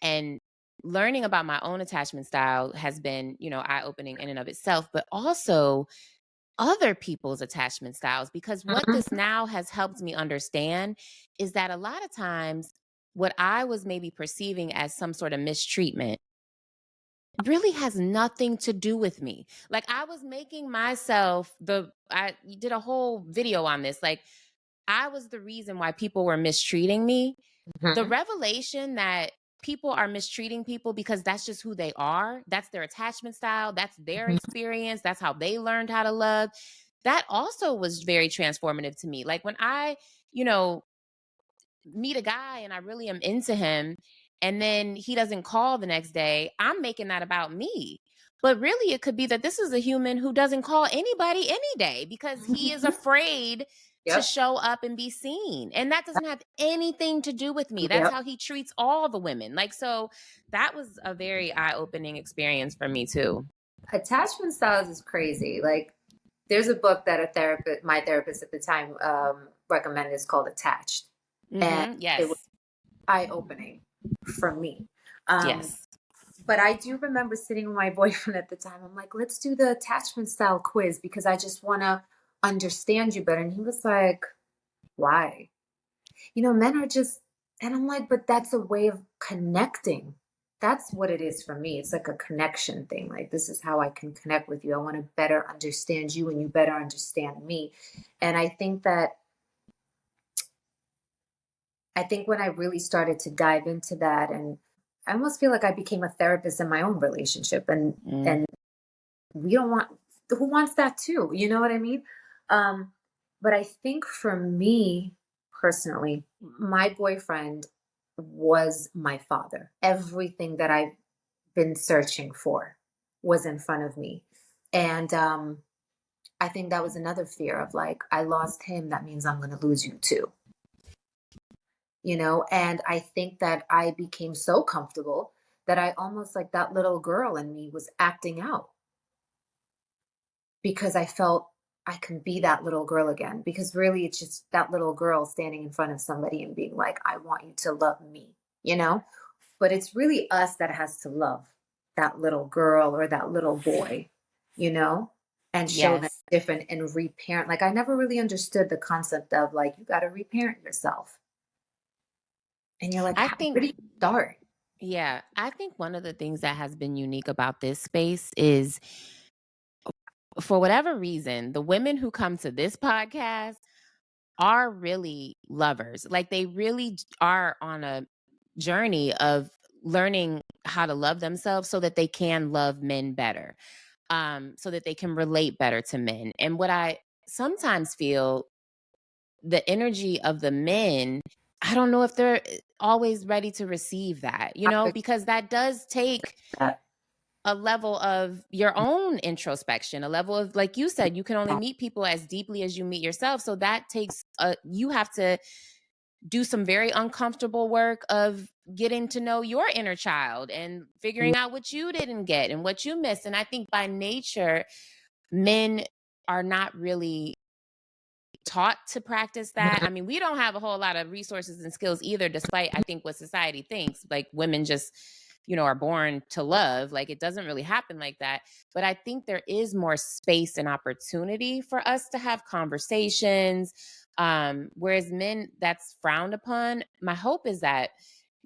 And learning about my own attachment style has been, eye opening in and of itself, but also other people's attachment styles. Because what this Mhm. now has helped me understand is that a lot of times, what I was maybe perceiving as some sort of mistreatment really has nothing to do with me. Like I was making myself I did a whole video on this. Like I was the reason why people were mistreating me. The Mhm. revelation that people are mistreating people because that's just who they are, that's their attachment style, that's their Mhm. experience, that's how they learned how to love. That also was very transformative to me. Like when I, you know, meet a guy and I really am into him and then he doesn't call the next day, I'm making that about me. But really, it could be that this is a human who doesn't call anybody any day because he is Mhm. afraid to Yep. show up and be seen. And that doesn't have anything to do with me. That's Yep. how he treats all the women. Like, so that was a very eye opening experience for me, too. Attachment styles is crazy. Like there's a book that my therapist at the time, recommended. It's called Attached, and it was Yes. eye opening for me. Um, Yes. but I do remember sitting with my boyfriend at the time. I'm like, let's do the attachment style quiz because I just want to understand you better. And he was like, why? Men are just, and I'm like, but that's a way of connecting. That's what it is for me. It's like a connection thing. Like, this is how I can connect with you. I want to better understand you and you better understand me. And I think when I really started to dive into that, and I almost feel like I became a therapist in my own relationship. And we don't want, who wants that too? You know what I mean? Um, but I think for me personally, my boyfriend was my father. Everything that I've been searching for was in front of me. And I think that was another fear of like, I lost him, that means I'm going to lose you too. And I think that I became so comfortable that I almost, like, that little girl in me was acting out because I felt I can be that little girl again. Because really, it's just that little girl standing in front of somebody and being like, I want you to love me, you know? But it's really us that has to love that little girl or that little boy, you know, and show them Yes. different and reparent. Like I never really understood the concept of like you got to reparent yourself. And you're like, I where think do you start? Yeah, I think one of the things that has been unique about this space is, for whatever reason, the women who come to this podcast are really lovers. Like they really are on a journey of learning how to love themselves so that they can love men better. So that they can relate better to men. And what I sometimes feel, the energy of the men, I don't know if they're always ready to receive that, I because that does take that. a level of your own introspection, a level of, like you said, you can only meet people as deeply as you meet yourself. So that takes you have to do some very uncomfortable work of getting to know your inner child and figuring out what you didn't get and what you missed. And I think by nature, men are not really taught to practice that. I mean, we don't have a whole lot of resources and skills either, despite I think what society thinks. Like women just, are born to love. Like it doesn't really happen like that. But I think there is more space and opportunity for us to have conversations. Whereas men, that's frowned upon. My hope is that,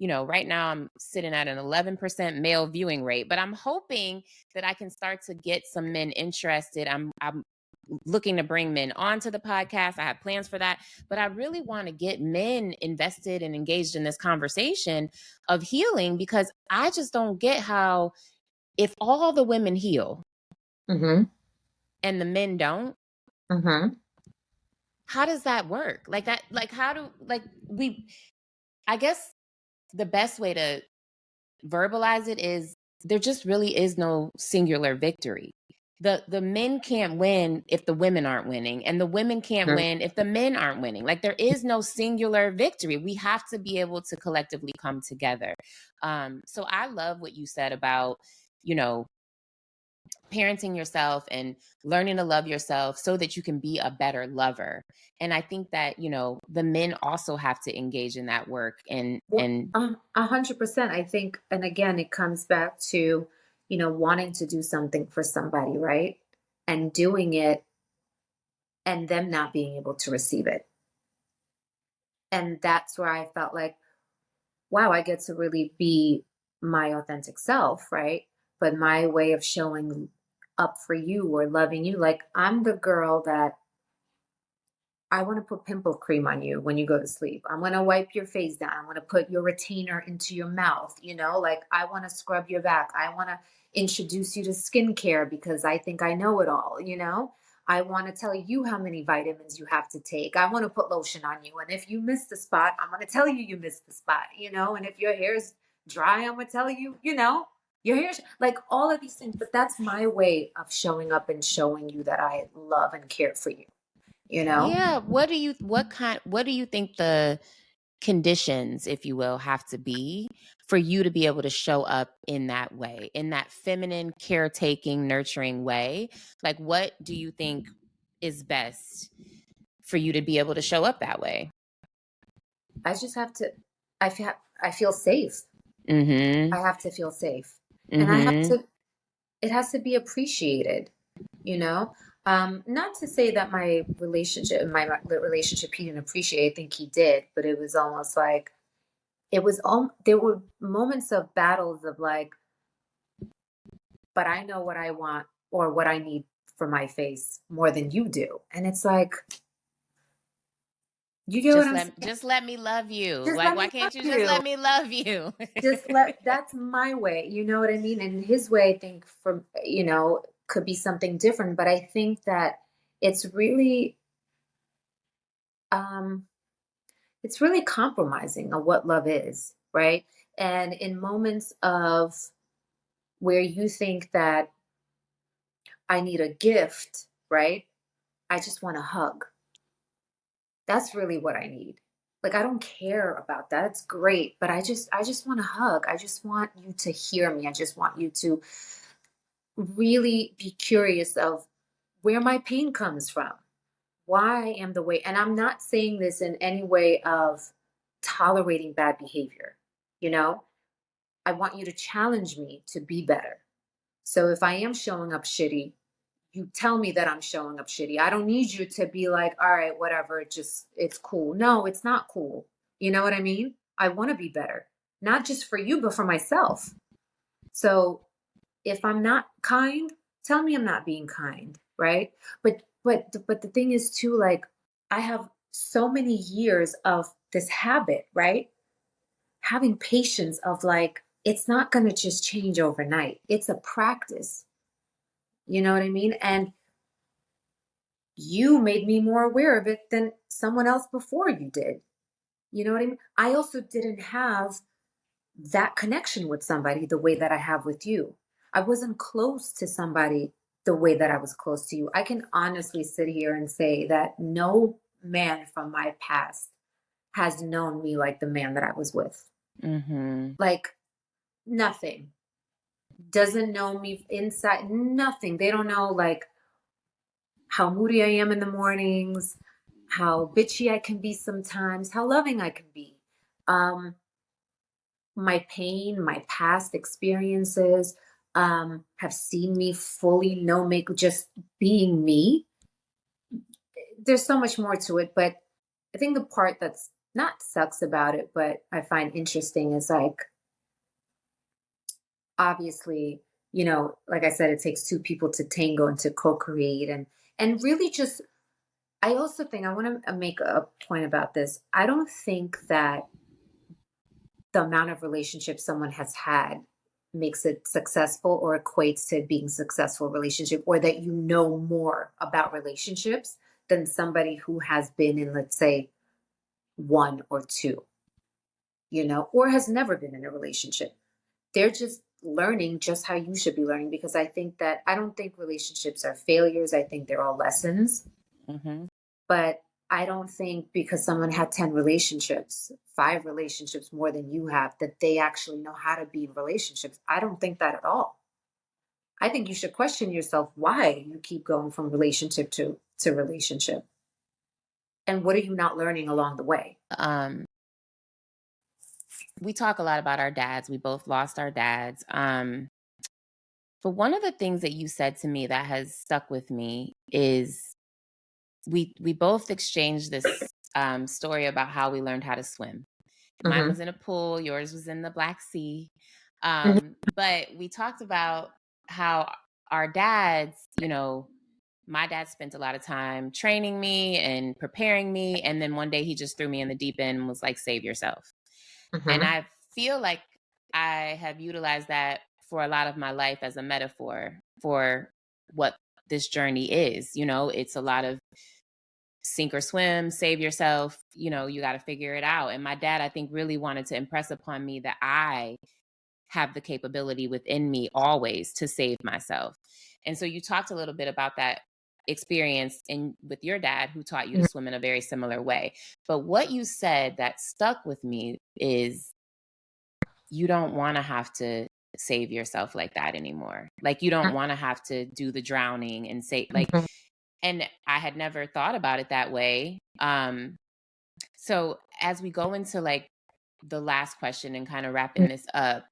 right now I'm sitting at an 11% male viewing rate, but I'm hoping that I can start to get some men interested. I'm looking to bring men onto the podcast. I have plans for that, but I really want to get men invested and engaged in this conversation of healing, because I just don't get how, if all the women heal Mm-hmm. and the men don't, Mm-hmm. how does that work? Like that, like how do, like I guess the best way to verbalize it is there just really is no singular victory. The men can't win if the women aren't winning, and the women can't win if the men aren't winning. Like there is no singular victory. We have to be able to collectively come together. So I love what you said about, you know, parenting yourself and learning to love yourself so that you can be a better lover. And I think that, the men also have to engage in that work Well, and 100%. I think, and again, it comes back to, wanting to do something for somebody, right? And doing it and them not being able to receive it. And that's where I felt like, wow, I get to really be my authentic self, right? But my way of showing up for you or loving you, like I'm the girl that I want to put pimple cream on you when you go to sleep. I'm going to wipe your face down. I'm going to put your retainer into your mouth. Like I want to scrub your back. I want to introduce you to skincare because I think I know it all. I want to tell you how many vitamins you have to take. I want to put lotion on you. And if you miss the spot, I'm going to tell you missed the spot. And if your hair's dry, I'm going to tell you, your hair's like all of these things. But that's my way of showing up and showing you that I love and care for you. yeah, what do you think the conditions, if you will, have to be for you to be able to show up in that way, in that feminine, caretaking, nurturing way? Like, what do you think is best for you to be able to show up that way? I just have to, I feel safe. Mm-hmm. I have to feel safe. And Mm-hmm. it has to be appreciated, you know? Not to say that my relationship, he didn't appreciate, I think he did, but it was almost like, there were moments of battles of like, but I know what I want or what I need for my face more than you do. And it's like, you get what I'm saying? Just let me love you. Just Like, let why me love can't you just you. let me love you? That's my way, you know what I mean? And his way, I think, could be something different, but I think that it's really um it's really compromising on what love is, right? And in moments of where you think that I need a gift, right? I just want a hug. That's really what I need. Like I don't care about that. It's great, but I just want a hug. I just want you to hear me. I just want you to really be curious of where my pain comes from, why I am the way. And I'm not saying this in any way of tolerating bad behavior, you know? I want you to challenge me to be better. So if I am showing up shitty, you tell me that I'm showing up shitty. I don't need you to be like, all right, whatever, it's cool. No, it's not cool. You know what I mean? I want to be better, not just for you, but for myself. So if I'm not kind, tell me I'm not being kind, right? But the thing is too, like, I have so many years of this habit, right? Having patience of like, it's not going to just change overnight. It's a practice. You know what I mean? And you made me more aware of it than someone else before you did. You know what I mean? I also didn't have that connection with somebody the way that I have with you. I wasn't close to somebody the way that I was close to you. I can honestly sit here and say that no man from my past has known me like the man that I was with. Mm-hmm. Like nothing. Doesn't know me inside, nothing. They don't know like how moody I am in the mornings, how bitchy I can be sometimes, how loving I can be. My pain, my past experiences, have seen me fully know make just being me. There's so much more to it, but I think the part that's not sucks about it, but I find interesting is like obviously, like I said, it takes two people to tango and to co-create and really just I also think I want to make a point about this. I don't think that the amount of relationships someone has had makes it successful or equates to being successful relationship or that you know more about relationships than somebody who has been in, let's say, one or two, or has never been in a relationship. They're just learning just how you should be learning because I don't think relationships are failures. I think they're all lessons. Mm-hmm. But I don't think because someone had 10 relationships, 5 relationships more than you have, that they actually know how to be in relationships. I don't think that at all. I think you should question yourself why you keep going from relationship to relationship. And what are you not learning along the way? We talk a lot about our dads. We both lost our dads. But one of the things that you said to me that has stuck with me is we both exchanged this story about how we learned how to swim. Mine Mm-hmm. was in a pool, yours was in the Black Sea. Mm-hmm. But we talked about how our dads, my dad spent a lot of time training me and preparing me. And then one day he just threw me in the deep end and was like, save yourself. And Mm-hmm. I feel like I have utilized that for a lot of my life as a metaphor for what this journey is. It's a lot of sink or swim, save yourself, you got to figure it out. And my dad, I think, really wanted to impress upon me that I have the capability within me always to save myself. And so you talked a little bit about that experience with your dad who taught you to swim in a very similar way. But what you said that stuck with me is you don't want to have to save yourself like that anymore. Like you don't want to have to do the drowning and say like, Mm-hmm. and I had never thought about it that way. So as we go into like the last question and kind of wrapping this up,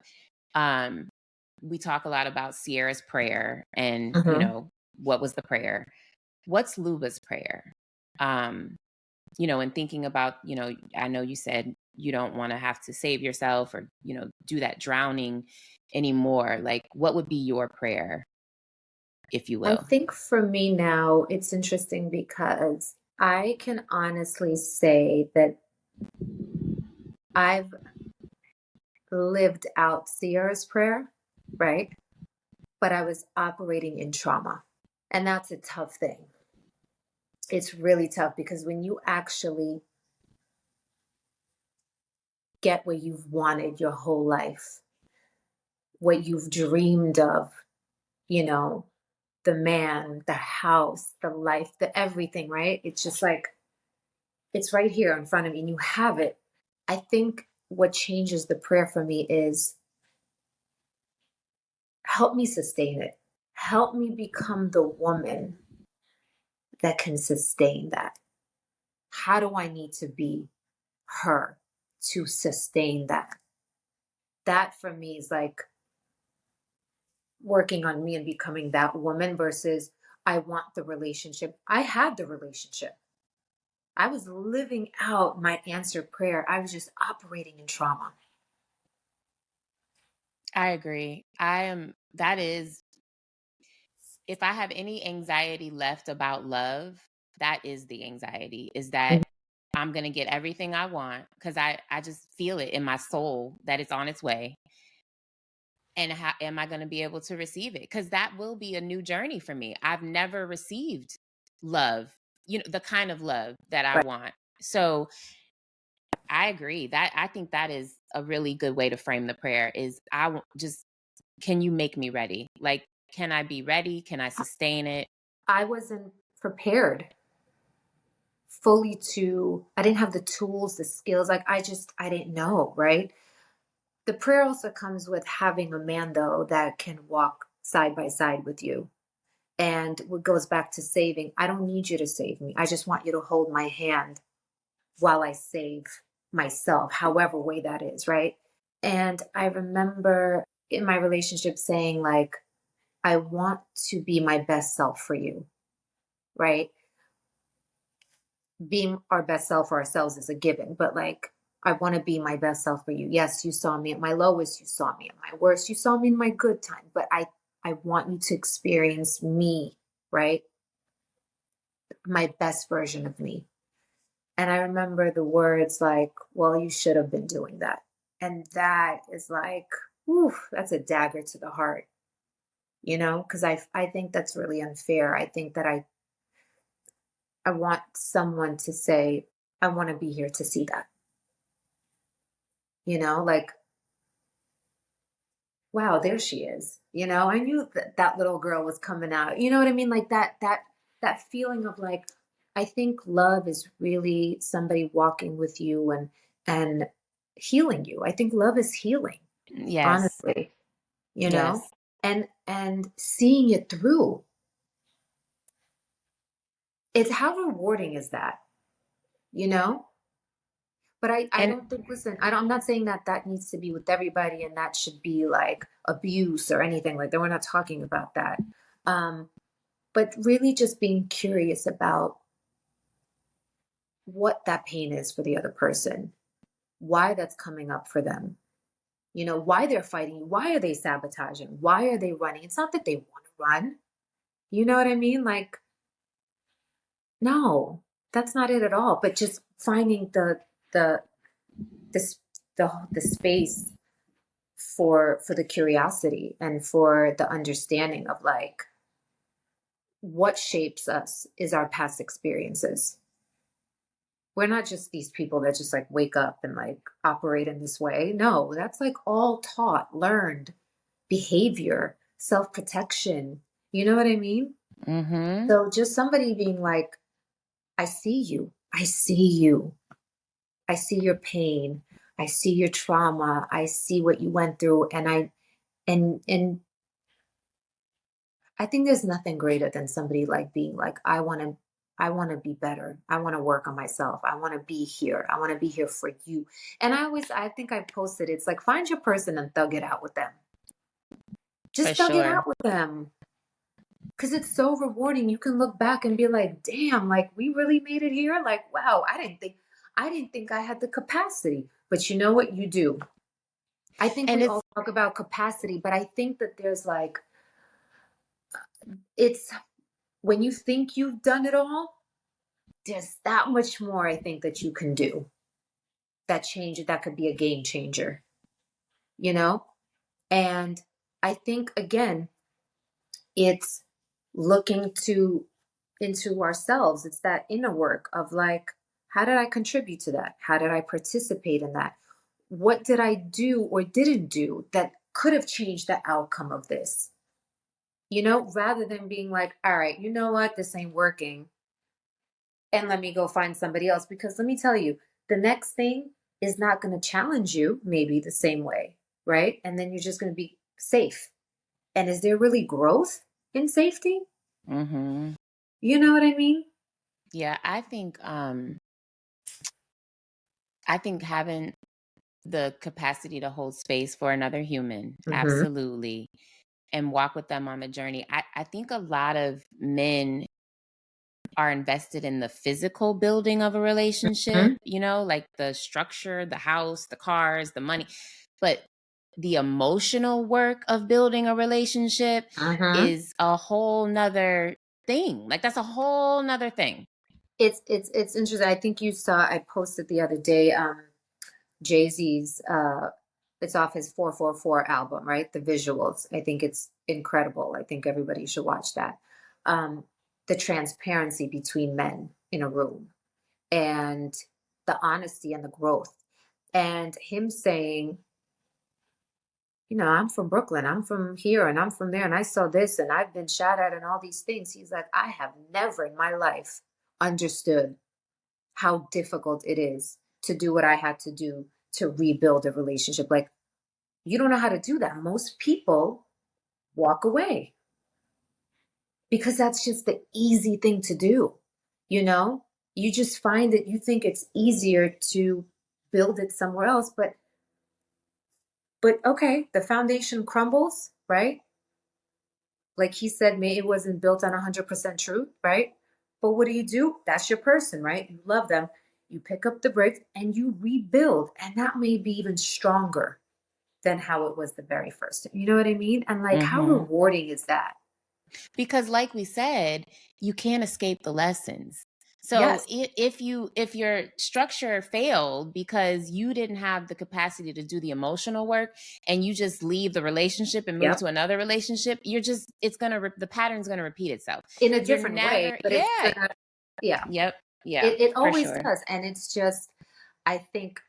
we talk a lot about Sierra's prayer and, Mm-hmm. what was the prayer? What's Luba's prayer? And thinking about, I know you said you don't want to have to save yourself or, do that drowning anymore. Like, what would be your prayer, if you I will? think for me now, it's interesting because I can honestly say that I've lived out Sierra's prayer, right? But I was operating in trauma. And that's a tough thing. It's really tough because when you actually get what you've wanted your whole life, what you've dreamed of, you know, the man, the house, the life, the everything, right? It's just like, it's right here in front of you and you have it. I think what changes the prayer for me is help me sustain it. Help me become the woman that can sustain that. How do I need to be her to sustain that? that for me is like working on me and becoming that woman versus I want the relationship. I had the relationship. I was living out my answered prayer. I was just operating in trauma. I agree. That is, if I have any anxiety left about love, that is the anxiety, is that I'm going to get everything I want because I just feel it in my soul that it's on its way. And how am I going to be able to receive it? Because that will be a new journey for me. I've never received love, the kind of love that I Right. want. So I agree that I think that is a really good way to frame the prayer is just, can you make me ready? Like, can I be ready? Can I sustain it? I wasn't prepared fully I didn't have the tools, the skills. Like I didn't know, right? The prayer also comes with having a man though that can walk side by side with you. And what goes back to saving, I don't need you to save me. I just want you to hold my hand while I save myself, however way that is, right? And I remember in my relationship saying like, I want to be my best self for you, right? Being our best self for ourselves is a given, but like, I want to be my best self for you. Yes, you saw me at my lowest, you saw me at my worst, you saw me in my good time, but I want you to experience me, right? My best version of me. And I remember the words like, well, you should have been doing that. And that is like, whew, that's a dagger to the heart, because I think that's really unfair. I think that I want someone to say, I want to be here to see that, like, wow, there she is. I knew that that little girl was coming out. You know what I mean? Like that feeling of like, I think love is really somebody walking with you and healing you. I think love is healing, Yes. honestly, you know, Yes. and seeing it through. It's how rewarding is that, you know? But I And don't think, listen, I'm not saying that that needs to be with everybody and that should be like abuse or anything like that. We're not talking about that. Um, but really just being curious about what that pain is for the other person, why that's coming up for them, why they're fighting, why are they sabotaging, why are they running? It's not that they want to run. You know what I mean? Like, no, that's not it at all. But just finding the this the space for the curiosity and for the understanding of like what shapes us is our past experiences. We're not just these people that just like wake up and like operate in this way. No, that's like all taught, learned behavior, self-protection. You know what I mean? mm-hmm. So just somebody being like, I see you. I see you. I see your pain. I see your trauma. I see what you went through. And I think there's nothing greater than somebody like being like, I want to be better. I want to work on myself. I want to be here. I want to be here for you. And I think I posted, it's like, find your person and thug it out with them. For Just thug it sure. out with them. Cause it's so rewarding. You can look back and be like, damn, like we really made it here. Like, wow, I didn't think I had the capacity. But you know what? You do. I think And we it's all talk about capacity, but I think that there's like, it's when you think you've done it all, there's that much more I think that you can do. That could be a game changer, you know? And I think again, it's looking to into ourselves. It's that inner work of like, how did I contribute to that? How did I participate in that? What did I do or didn't do that could have changed the outcome of this? Rather than being like, all right, you know what, this ain't working. And let me go find somebody else. Because let me tell you, the next thing is not going to challenge you maybe the same way, right? And then you're just going to be safe. And is there really growth in safety? mm-hmm. You know what I mean? Yeah, I think having the capacity to hold space for another human. Mm-hmm. Absolutely. And walk with them on the journey. I think a lot of men are invested in the physical building of a relationship, Mm-hmm. you know, like the structure, the house, the cars, the money. But the emotional work of building a relationship Mm-hmm. is a whole nother thing. Like that's a whole nother thing. It's interesting. I think you saw I posted the other day, Jay-Z's it's off his 444 album, right? The visuals. I think it's incredible. I think everybody should watch that. Um, the transparency between men in a room and the honesty and the growth. And him saying, I'm from Brooklyn, I'm from here, and I'm from there, and I saw this, and I've been shot at, and all these things. He's like, I have never in my life understood how difficult it is to do what I had to do to rebuild a relationship. Like, you don't know how to do that. Most people walk away because that's just the easy thing to do. You know, you just find that you think it's easier to build it somewhere else, but okay, the foundation crumbles, right? Like he said, maybe it wasn't built on 100% truth, right? But what do? That's your person, right? You love them. You pick up the bricks and you rebuild. And that may be even stronger than how it was the very first time. You know what I mean? And like, how Mm-hmm. rewarding is that? Because like we said, you can't escape the lessons. So Yes, if your structure failed because you didn't have the capacity to do the emotional work and you just leave the relationship and move yep. to another relationship, the pattern's going to repeat itself. In a You're different way, never, but it's yeah. gonna, yeah, Yep. Yeah, it for always sure. does. And it's just, I think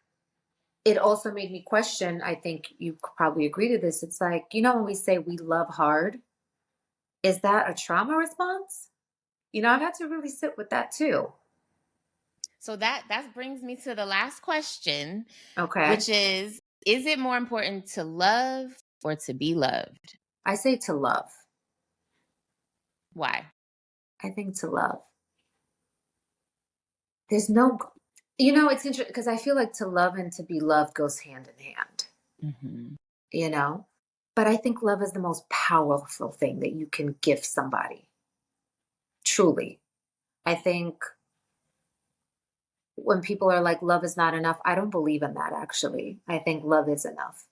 it also made me question. I think you probably agree to this. It's like, when we say we love hard, is that a trauma response? I've had to really sit with that too. So that brings me to the last question, Okay. which is it more important to love or to be loved? I say to love. Why? I think to love. There's no, it's interesting because I feel like to love and to be loved goes hand in hand, Mhm. you know? But I think love is the most powerful thing that you can give somebody. Truly. I think when people are like, love is not enough, I don't believe in that actually. I think love is enough.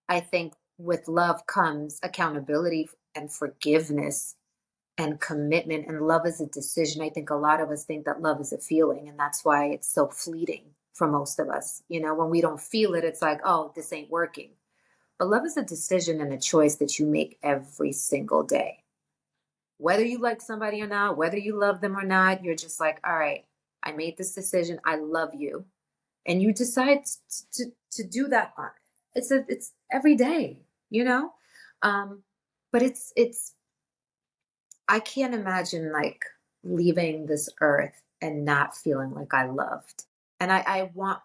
I think with love comes accountability and forgiveness and commitment, and love is a decision. I think a lot of us think that love is a feeling, and that's why it's so fleeting for most of us. When we don't feel it, it's like, oh, this ain't working. But love is a decision and a choice that you make every single day. Whether you like somebody or not, whether you love them or not, you're just like, all right, I made this decision, I love you, and you decide to do that on it's every day, um but it's I can't imagine like leaving this earth and not feeling like I loved. And I want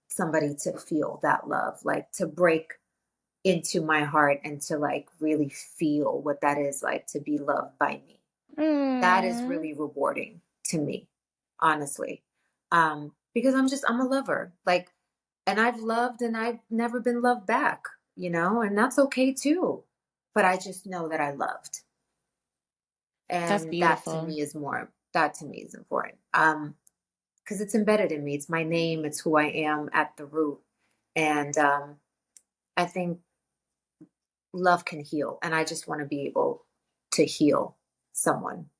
somebody to feel that love, like to break into my heart and to like really feel what that is like to be loved by me. That is Mm. really rewarding to me, honestly. Because I'm a lover. Like, and I've loved and I've never been loved back, and that's okay too. But I just know that I loved. That's And beautiful. that to me is important. Because it's embedded in me. It's my name, it's who I am at the root. And I think love can heal. And I just want to be able to heal someone,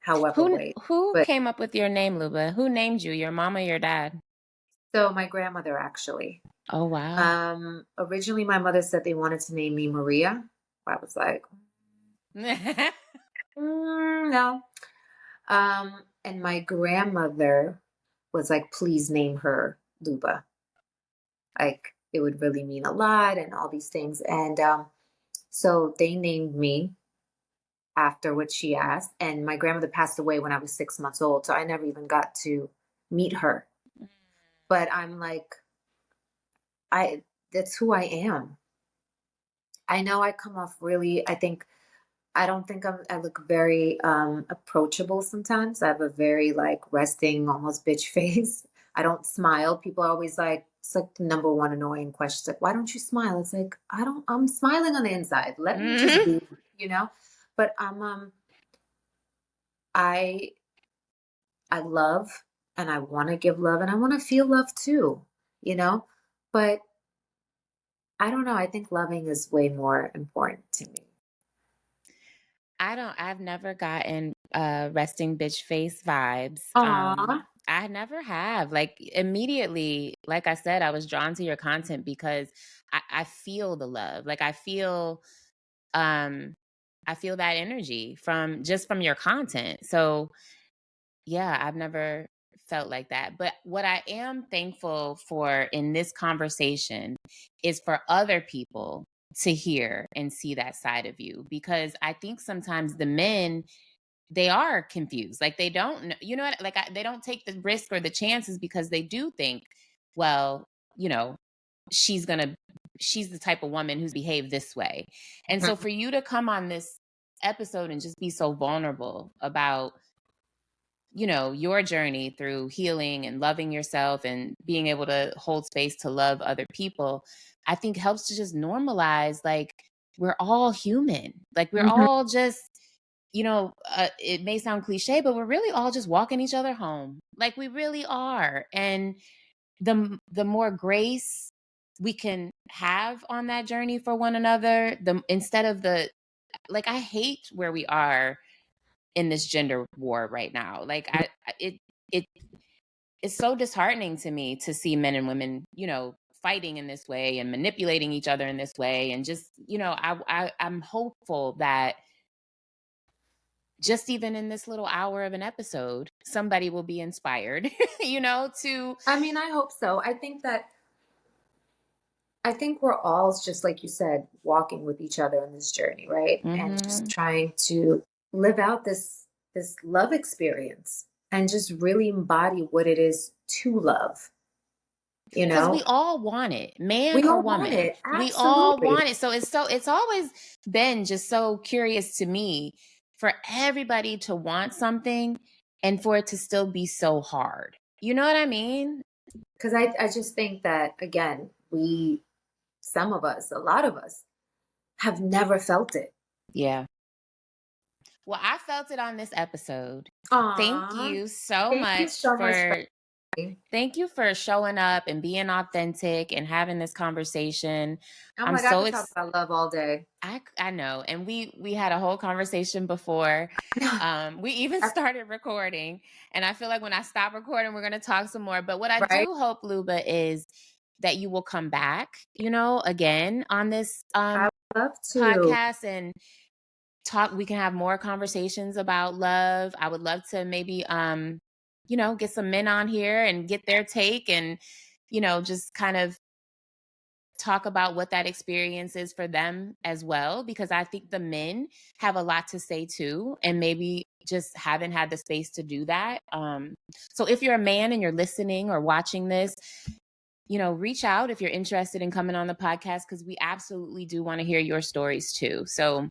however way. Who But came up with your name, Luba? Who named you? Your mom or your dad? so my grandmother actually. Oh wow. Originally my mother said they wanted to name me Maria. I was like, no. And my grandmother was like, please name her Luba. Like it would really mean a lot and all these things. And so they named me after what she asked. And my grandmother passed away when I was 6 months old. So I never even got to meet her. But I'm like, I that's who I am. I know I come off really, I don't think I look very approachable sometimes. I have a very like resting, almost bitch face. I don't smile. People are always like, It's like the number one annoying question. It's like, why don't you smile? It's like, I'm smiling on the inside. Let me just Mhm. be, But I I love and I want to give love and I want to feel love too, you know? But I don't know. I think loving is way more important to me. I've never gotten resting bitch face vibes. Aw. I never have. Like immediately, like I said, I was drawn to your content because I feel the love. Like um I feel that energy from your content. So yeah, I've never felt like that. But what I am thankful for in this conversation is for other people to hear and see that side of you, because I think sometimes the men, they are confused. Like they don't know, you know what, like they don't take the risk or the chances because they do think, well, you know, she's going to she's the type of woman who's behaved this way. And so for you to come on this episode and just be so vulnerable about, you know, your journey through healing and loving yourself and being able to hold space to love other people, I think helps to just normalize, like, we're all human. Like, we're Mhm. all just, you know, it may sound cliche, but we're really all just walking each other home. Like, we really are. And the more grace we can have on that journey for one another, the instead of the, like, I hate where we are in this gender war right now. Like it it's so disheartening to me to see men and women, you know, fighting in this way and manipulating each other in this way. And just, you know, I'm hopeful that just even in this little hour of an episode, somebody will be inspired, you know, to I mean, I hope so. I think we're all, just like you said, walking with each other on this journey, right? And just mhm. trying to live out this love experience and just really embody what it is to love, you Because we know? all want it, man We or all want woman. it. We all Absolutely. want it. So it's always been just so curious to me for everybody to want something and for it to still be so hard. You know what I mean? Because I just think that, again, some of us, a lot of us, have never felt it. Yeah. Well, I felt it on this episode. Thank Aw. you so Thank you much so much for for me. thank you for showing up and being authentic and having this conversation. Oh I'm my God, I so could talk about love all day. I know, and we had a whole conversation before. We even started recording, and I feel like when I stop recording, we're going to talk some more. But what I Right? do hope, Luba, is that you will come back, you know, again on this I would love to. podcast and talk. We can have more conversations about love. I would love to maybe, you know, get some men on here and get their take, and you know, just kind of talk about what that experience is for them as well, because I think the men have a lot to say too, and maybe just haven't had the space to do that. So if you're a man and you're listening or watching this, you know, reach out if you're interested in coming on the podcast, because we absolutely do want to hear your stories too. So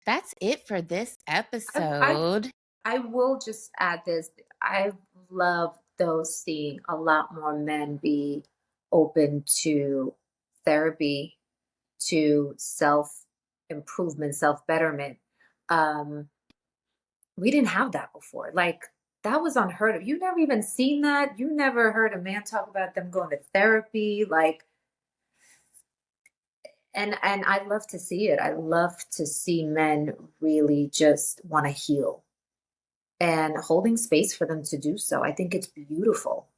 that's it for this I, I episode. I will just add this. I love those seeing a lot more men be open to therapy, to self improvement, self betterment. Um, we didn't have that before. Like, that was unheard of. You never even seen that. You never heard a man talk about them going to therapy. Like, and I love to see it. I love to see men really just want to heal and holding space for them to do so. I think it's beautiful.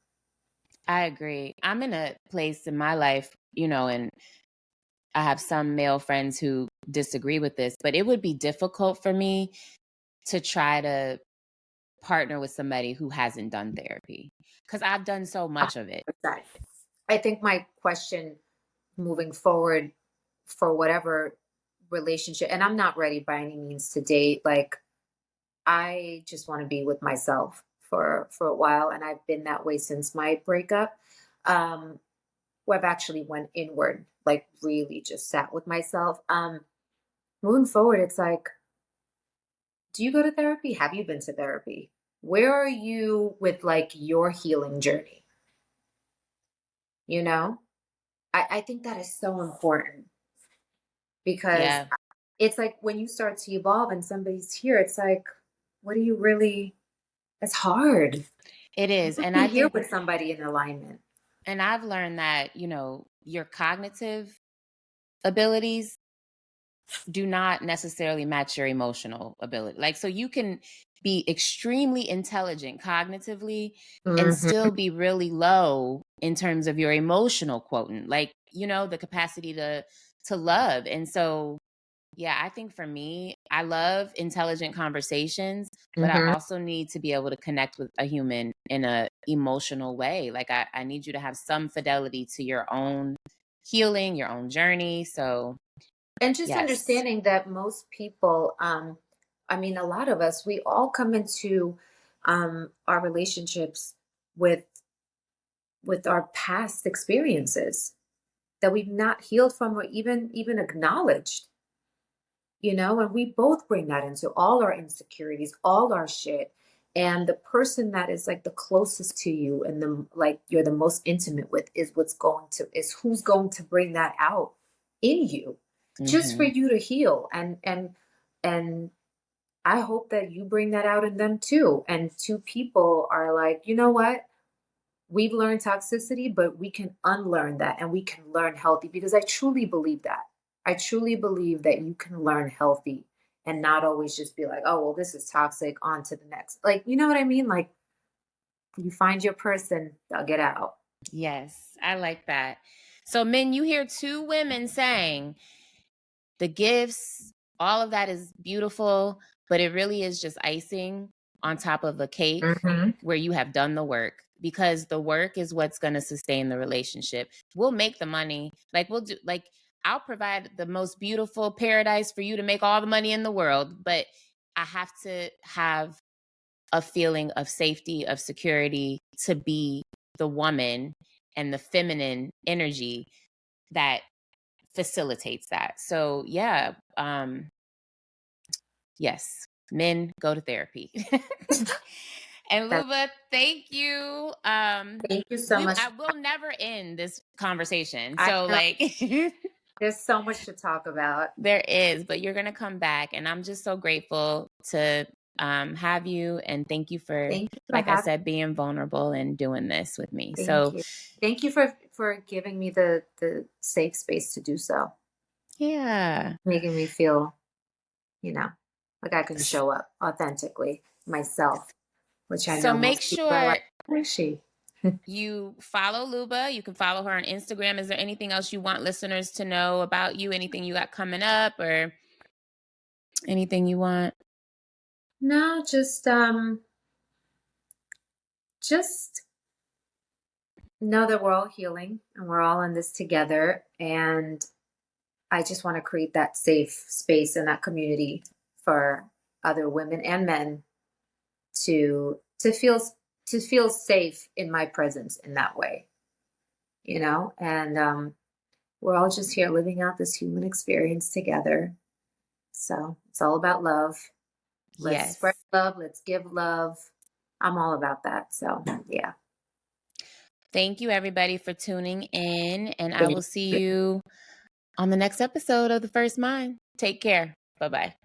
I agree. I'm in a place in my life, you know, and I have some male friends who disagree with this, but it would be difficult for me to try to partner with somebody who hasn't done therapy, because I've done so much of it. 100%. I think my question moving forward for whatever relationship, and I'm not ready by any means to date. Like, I just want to be with myself for a while, and I've been that way since my breakup. Um, where I've actually went inward, like really just sat with myself. Moving forward, it's like, do you go to therapy? Have you been to therapy? Where are you with like your healing journey? you know? I think that is so important because Yeah, it's like when you start to evolve and somebody's here, it's like, what do you really, it's hard. it You is. want And to I be here think, with somebody in alignment. and I've learned that, your cognitive abilities do not necessarily match your emotional ability. Like, so you can be extremely intelligent cognitively and Hmm. still be really low in terms of your emotional quotient, like, the capacity to love. And so, yeah, I think for me, I love intelligent conversations, but I Hmm. also need to be able to connect with a human in a emotional way. Like I need you to have some fidelity to your own healing, your own journey. So And just yes. understanding that most people, I mean, a lot of us, we all come into our relationships with our past experiences that we've not healed from or even acknowledged, and we both bring that into all our insecurities, all our shit. And the person that is like the closest to you and the like you're the most intimate with is who's going to bring that out in you just for Hmm. you to heal. And I hope that you bring that out in them too. And two people are like, you know what? We've learned toxicity, but we can unlearn that and we can learn healthy because I truly believe that. I truly believe that you can learn healthy and not always just be like, oh, well, this is toxic, on to the next. Like, you know what I mean? Like, you find your person, they'll get out. Yes, I like that. So, men, you hear two women saying the gifts, all of that is beautiful, but it really is just icing on top of a cake Hmm. where you have done the work, because the work is what's going to sustain the relationship. We'll make the money. I'll provide the most beautiful paradise for you to make all the money in the world, but I have to have a feeling of safety, of security, to be the woman and the feminine energy that facilitates that. So yeah, yes, men go to therapy. And That, Luba, thank you. thank you so much. I will never end this conversation. I So know like there's so much to talk about. there is, but you're gonna come back, and I'm just so grateful to have you, and thank you for, Thank you for like I having said, being vulnerable and doing this with me. Thank So you. Thank you for giving me the safe space to do so, yeah. making me feel you know, like I can show up authentically myself, which I So know make most people are sure like, who is she? you follow Luba. You can follow her on Instagram. Is there anything else you want listeners to know about you? Anything you got coming up, or anything you want? No, just know that we're all healing and we're all in this together. And I just want to create that safe space and that community for other women and men to feel safe in my presence in that way, and we're all just here living out this human experience together. So it's all about love. Let's spread Yes. love. Let's give love. I'm all about that. So, yeah. Thank you, everybody, for tuning in. And I Thank will see you. you on the next episode of The First Mind. Take care. Bye bye.